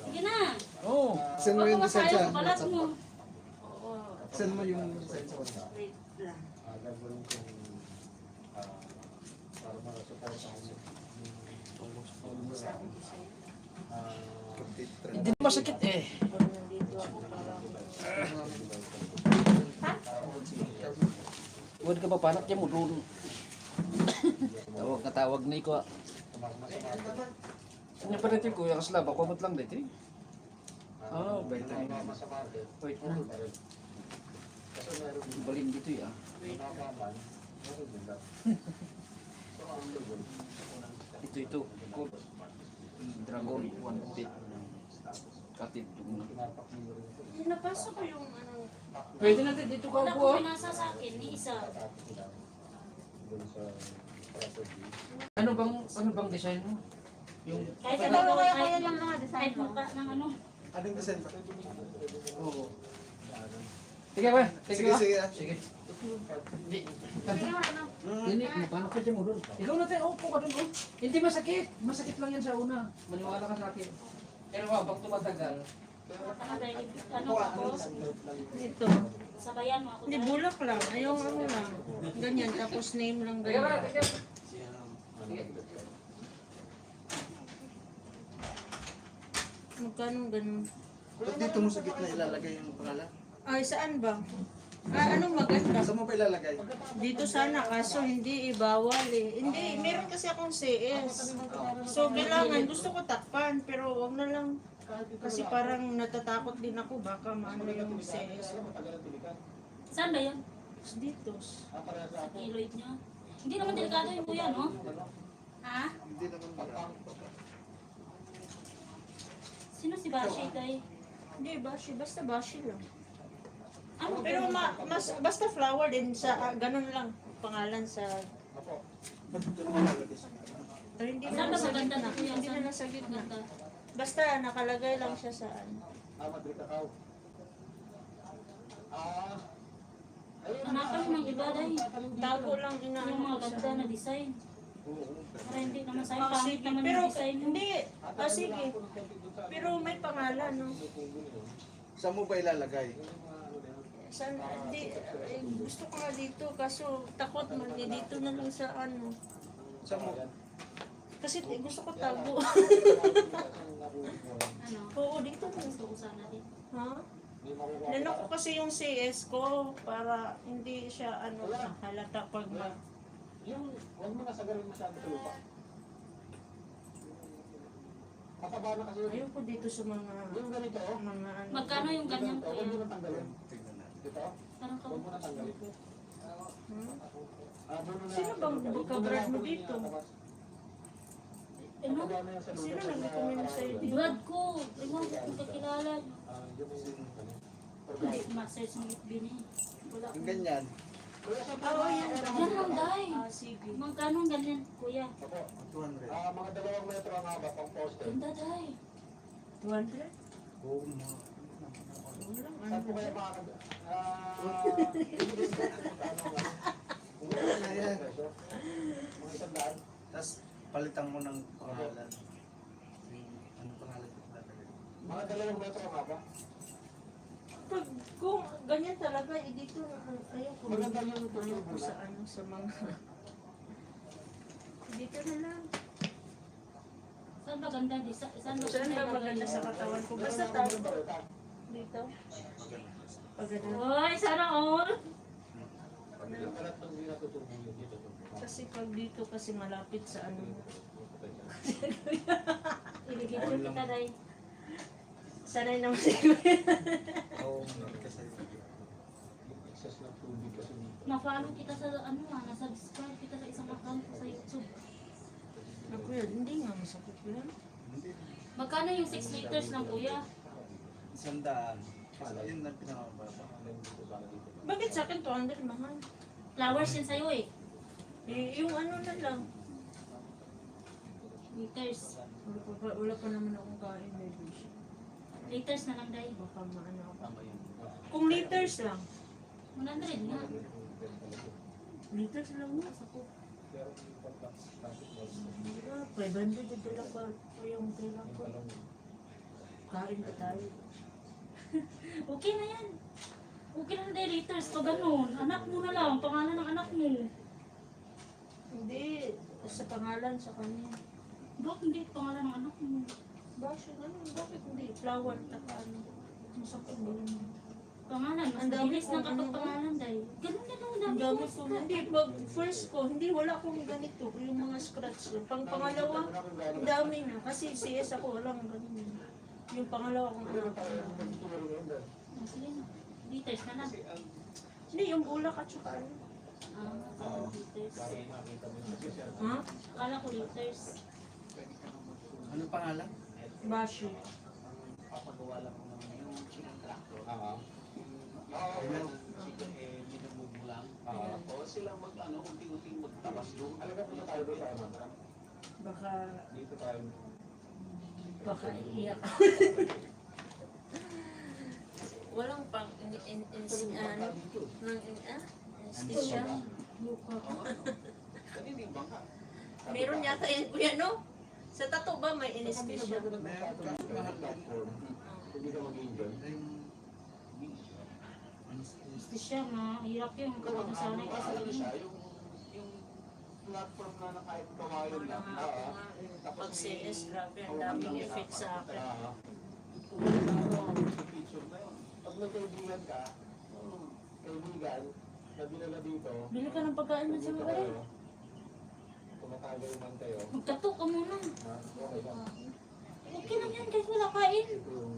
Sige na.
Oo.
Send mo yung
Baka
design
masaya
sa
sa balat
WhatsApp.
mo.
Oo.
Send mo yung design sa WhatsApp.
Wait lang.
Gagawin kong para makasupport sa kanya.
Complete trend.
Hindi na masakit eh.
Pag nandito ako parang
Huwag ka pa panak niya mo doon. Tawag na tawag na iko. Ano pa natin kuya kasla? Bakumot lang dito. Ah, bait tayo. Wait na. Balin dito ya. Ito. Dragon 1 bit. Katid.
Napasok ko yung ano.
Pwede natin dito ka
Wala
po.
ko pinasa sa akin, ni isa.
Ano bang design mo? Yung
Kahit
Ito
ano,
kaya
kahit
lang mga design
kahit
mo.
mukha ng ano.
Anong design pa?
Oo. Sige ba?
Sige, sige.
Sige. Hindi.
Sige nga, ano.
Hindi, paano ka dyan mo doon? Ikaw natin, upo ka doon. Oh. Hindi masakit. Masakit lang yan sa una. Maniwala ka sa akin. Pero habang tumatagal,
Ano ako?
Ito.
Sabayan mo ako.
Hindi, bulak lang. Ayaw ano lang. Ganyan, tapos name lang
Teka ba?
ganyan.
Teka. Sige.
Magkano ganun?
Ba't dito mo sa gitna ilalagay yung pangalan?
Ay, saan ba? Anong maganda?
Saan mo pa ilalagay?
Dito sana, kaso hindi bawal eh. Hindi, meron kasi akong CS. So, kailangan, gusto ko takpan, pero wag na lang. Kasi parang natatakot din ako, baka maano yung CS.
Saan ba yan?
Dito.
Sa kiloid niya. Hindi naman delikado yung kuya, no? Ha?
Hindi naman marami.
Sino si Bashi, tay?
Hindi, bashi. Basta bashi lang.
Ano?
Pero basta flower din sa, ganun lang. Pangalan sa...
Ba't dito naman ilalagay sa
Pero hindi
Saan
na
ba
sa
maganda
gitna.
na kuya?
Hindi na nasa gitna.
Maganda.
Basta nakalagay lang siya sa ano.
Hanapan mo ng iba, day.
Tago lang
Yung
inaano
mga
ko
ganda
sa...
na design. Para hindi naman sa'yo,
Ah,
pangit
sige.
naman
Pero,
yung design mo.
hindi. Sige. Pero may pangalan, no?
Saan mo ba ilalagay?
San, di, gusto ko nga dito, kaso takot man eh, dito na lang sa ano.
Saan mo?
Kasi gusto ko tago.
Ano?
Oo, dito na.
Gusto ko sana din.
Ha? Nano ko kasi yung CS ko para hindi siya ano halata pag
Yung, huwag mo nasagarin masyado sa lupa. Mataba na kasi yun.
ayoko dito sa mga
Yung ganito, oh.
mga ano.
Magkano yung ganyan
Huwag mo
kuya?
na tanggalin. Dito,
Parang
huwag mo na tanggalin.
Hmm?
Doon na-
Sino bang kabrad mo dito?
Ano?
Mataba na yan sa lupa.
Sino nag-recommend sa'yo dito?
Blood ko. Ewan ko kung kakilala.
Yung ano.
Hindi, ma-search mo yung bini. Wala
Yung
ko.
ganyan.
Oo, yan.
Yan lang, day.
Ah, sige.
Magkano ang ganyan, kuya?
Opo.
200.
Mga 2 metro ang haba pang poste.
Ganda, day.
200?
Oo, mga...
Wala,
Saan
ano
po
ba
kayo
dyan?
makakag...
Ayan.
Mga 100.
Tapos palitan mo ng pangalan. Ano pangalan ko ilalagay?
Mga 2 metro ang haba.
Pag kung ganyan talaga, eh, dito ayaw ko
Maganda yung
ayaw ko sa ano sa mga dito na lang.
Saan ba ganda? Saan ba
Saan ba maganda sa katawan ko? Basta tayo dito. Pag ganun.
Oy, sana all.
Kasi pag dito kasi malapit sa ano.
Ibigay kita, day.
Sanay naman siguro.
Oo, kasi...
Excess ng tubig kasi dito.
Na-follow kita sa ano na-subscribe kita sa isang account ko sa YouTube.
Ako yun, hindi nga masakit yun.
Hindi.
Magkano yung 6 liters ng kuya?
100. Kasi yun ang pinakababa.
Bakit sa akin 200 mahal?
Flowers yan sa'yo eh.
Yung ano na lang.
Liters.
Wala pa naman akong kain, maybe.
Liters na lang, day.
Baka maano ako. Kung liters lang.
100 nga.
Liters lang mo. Ako. 500 dito lang ba? Yung kailangan ko. Kain ka tayo.
Okay na yan. Okay na day, liters. Pag ganun, anak mo na lang. Pangalan ng anak mo.
Hindi. Sa pangalan sa kanya.
Bakit hindi pangalan ng anak mo?
Bakit ano? Bakit hindi? Flower taka ano. Masakit mo yun.
Pangalan, mas
Ang dami
bilis
kong
ng kapag
ano.
pangalan dahil. Ganun din ang
Ang
dami
dami
ko.
ko, hindi, pag first ko, hindi, wala akong ganito, yung mga scratch. Pangalawa, ang dami na, kasi CS ako, walang ganun. Yung pangalawa kong anak.
Oh, sige na. Liters na lang.
Hindi, yung bulak at saka ano.
Liters.
Ha?
Akala ko liters.
Ano pangalan?
Basyo.
Papagawa lang ko naman yung chicken tractor.
Ayan.
Chicken minumove mo lang. O sila unti-unting magtabas doon. Alaga po na tayo doon tayo mag
Baka,
dito tayo.
baka iiyak. Walang pang, ano, anesthesia.
Kanina yung bangka.
Meron yata yun, kuya, no? Sa tato ba may anesthesia?
Meron ka. Mahal din.
Hindi ka mag-iingan.
Anesthesia, mahirap yun kapag nasanay ka sa
Ano
ganun.
siya, yung platform na kahit kawalan lang.
Pag CS, grabe, ang daming effect sa akin.
Picture na yun. Pag nagkaibigan ka, kaibigan, na dinala dito,
Bili ka ng pagkain mo sa mga rin.
tumatagal man kayo,
Magtato ka muna.
okay lang.
Okay lang yan kahit wala kain.
Ito yung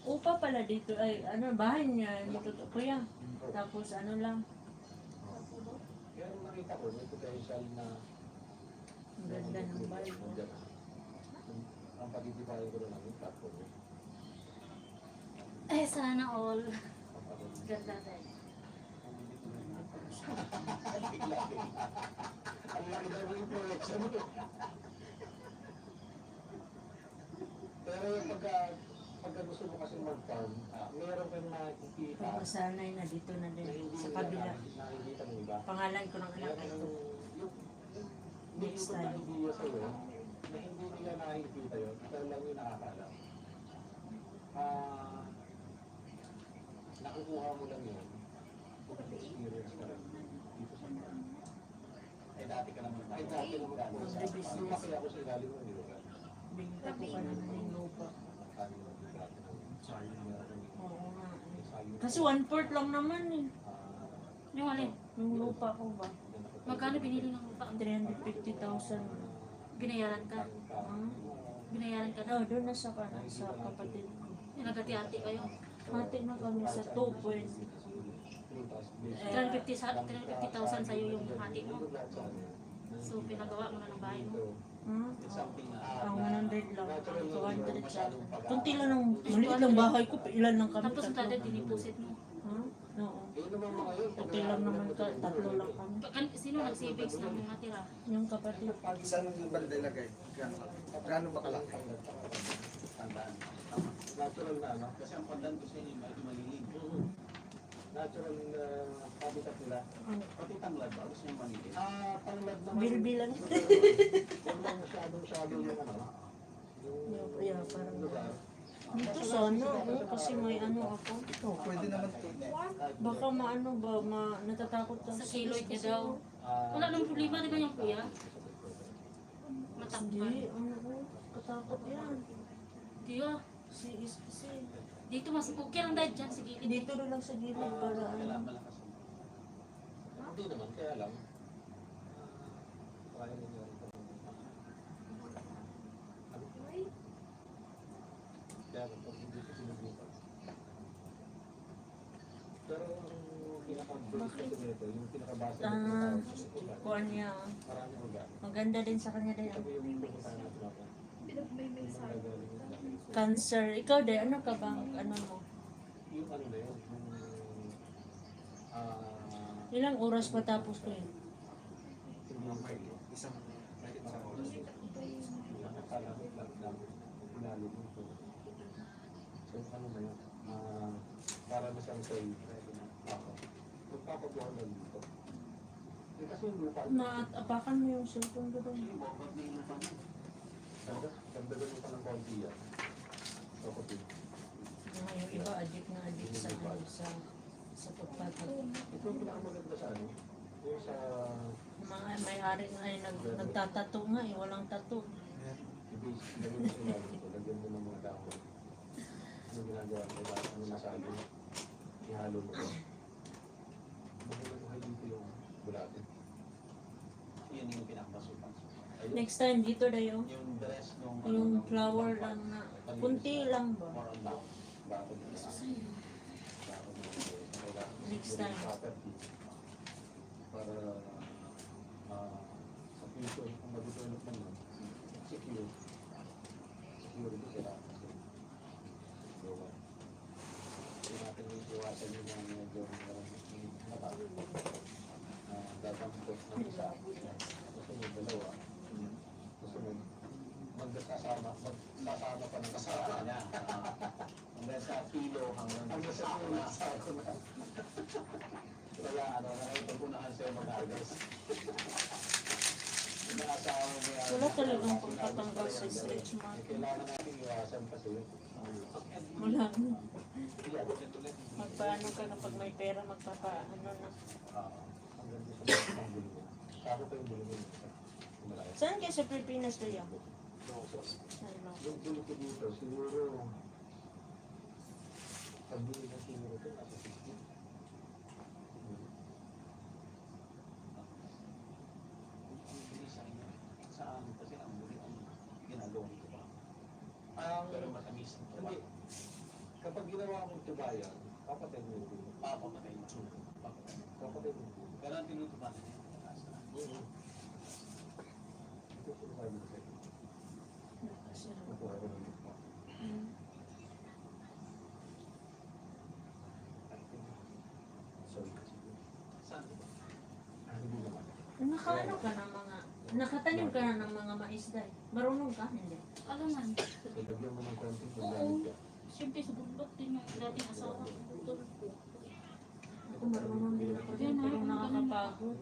Upa pala dito, ay ano, bahay niya, dito to, kuya. Tapos ano lang,
Kaya nung nakita ko, may potential na
ang ganda ng bahay ko.
ang pag-ibigay ko lang yung platform.
Eh, sana all. Ganda tayo.
Ang laki daw yung projection. Pero pagka gusto mo kasi mag-farm, meron kang nakikita
Pagkasanay na dito na
na
din,
hindi
sa
nila
kabila.
nakikita ng iba.
Pangalan ko ng anak ito.
Next time. Idea sa'yo, na hindi nila nakikita yun, pero lang yung nakakalam. Nakukuha mo lang yun, experience ka lang dito sa farm. Eh dati ka naman galing sa lumaki ako sa galing mo, di ba?
Binta ko ka na ng lupa. Oo nga. Kasi 1/4 lang naman eh.
Yung alin?
Yung lupa ko ba?
Magkano binili ng lupa?
350,000.
Binayaran ka? Binayaran ka na?
No, doon na sa kapatid ko.
Yung nagati-ati kayo?
Hati na kami sa 2
350,000 sa'yo yung hati mo. So, pinagawa mo na ng bahay mo.
Ang 100 lang. 200 sa akin. Kunti lang ng maliit lang bahay ko. Ilan lang kami?
Tapos ang
Tatlo.
tada, diniposit mo.
Ha? Oo. Kunti lang naman ka. Tatlo lang kami.
Sino nag-savings ng mga tira?
Yung kapatid.
Saan yung banda ilagay? Gaano ba kalaki?
Tandaan. Natural na, no? Kasi ang pandan gusto nila medyo malilim. Natural na habitat nila. Pati tanglad ba? Gusto niyang malilim. Tanglad naman.
Bilbilan.
Huwag lang masyadong yung ano.
Yeah, parang
lugar.
dito sana, kasi may ano ako.
Oh, pwede naman to.
Baka maano ba, natatakot ka.
Sa kiloid niya daw. Wala nang problema, di ba yung kuya? Matakpan.
Hindi, ano, katakot yan.
Diyo,
Si
dito mas okay lang dahil dyan sa gilid.
dito na lang sa gilid para
Kailangan
ano.
malakas. Hindi naman, kaya lang. Kaya ninyo rin ito. Kaya pag hindi ko sinubukan. Pero yung pinaka-base kasi nito, yung pinaka-base nito,
Kuan niya.
marami ugat.
Maganda din sa kanya din.
Sabi yung pupuntahan natin ako.
Cancer. Ikaw din, ano ka bang, ano mo?
Yung ano na yun, yung
Ilang oras matapos ko yun?
Isang
So, ano na yun? Para na siyang say, magpapabuhan na dito. Kasi yung lupa,
Naapakan mo yung cellphone ko doon.
dagdagan mo pa ng konti yan. Kapatid.
Yung iba, addict na addict sa ano, sa pagpapat.
Ito yung pinakamaganda sa ano? Yung sa
Mga may-ari nga ay nagtatato nga eh, walang tato.
Lagyan mo sa ilalim ko, lagyan mo ng mga dahon. Ano ginagawa ko? Ano masabi? Ihalo mo ko. Magkakahay dito yung bulate. Yan yung pinakapasukan.
Next time dito dayo.
Yung dress nung
Yung flower lang na. Kunti lang ba?
more on back. Bakit?
Next time.
Para sa future, kung mag-develop naman, secure. Security sila. Hindi natin iiwasan yung mga medyo dadampot ng isa. Kasunod dalawa. Kasunod, magsasama pa ng kasama niya. Hanggang sa pilo, hanggang sa kasama. Kaya nakipagpunahan sa'yo mag-agas.
Wala talagang pagpatanggal sa stretch mark.
Kailangan natin iwasan kasi
Wala na. Magpaano ka na pag may pera, magpapaano na.
hanggang dito sa mga bulungan. Saka pa yung bulungan.
Saan kayo sa Pilipinas dayo? Ano?
Yung bulungan ko dito, siguro pagbili na siguro ito, nasa 60. Saan kasi ang muli ang ginagawa ko ba? Pero matamis. Hindi. Kapag ginawa mong tubayan, papatay mo yung bulungan. Papatay mo. Papatay mo. Pero ang tinutupan niya. Ito sa 5 seconds. Nakuha ko ng lukma. Sorry. Saan? Hindi naman.
Nakaano ka ng mga, nakatanim ka na ng mga maisda. Marunong ka? Hindi.
Alam man.
Lagyan mo ng konting
Oo.
paggamit ka.
Siyempre sa bundok din yung dating asawa ko. Tutulog ko.
Ako marunong din ako din, pero nakakapagod.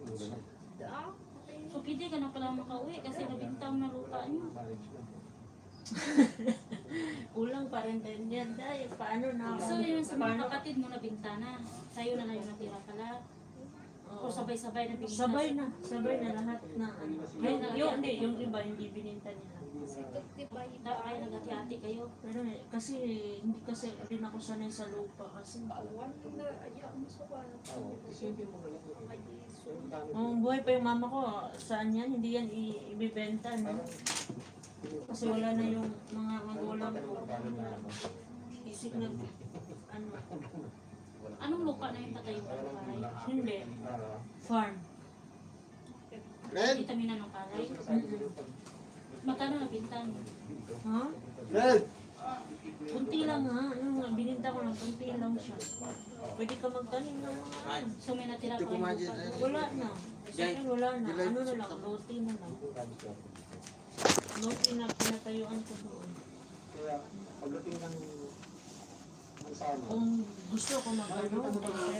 So, pwede ka na pala makauwi kasi nabintang na lupa niyo.
Kulang pa rin din yan. Dahil paano na ako?
So, yun sa mga kapatid mo na bintana. Sa'yo na lang yung natira pala. O sabay-sabay na binita.
Sabay na lahat na ano. Yung iba hindi bininta nila.
Dapat kayo nagati-ati kayo.
Pero kasi hindi kasi rin ako sanay sa lupa kasi. Buhay pa yung mama ko, saan yan? Hindi yan ibibenta, no? Kasi wala na yung mga magulang ko. Isip na, ano,
Anong lupa na yung patay mo ng palay?
hindi, farm.
Kita mo na ng palay? Magkano nabinta niyo?
Ha?
Red!
Kunti lang ha, yung bininta ko lang, kunti lang siya. Pwede ka magtanim ng mga ano.
So may natira pa yung lupa.
Wala na. Siyempre wala na. Ano na lang, lote na lang. Lote na pinatayuan ko doon.
Kaya pagdating ng sama,
Kung gusto ko mag-ano,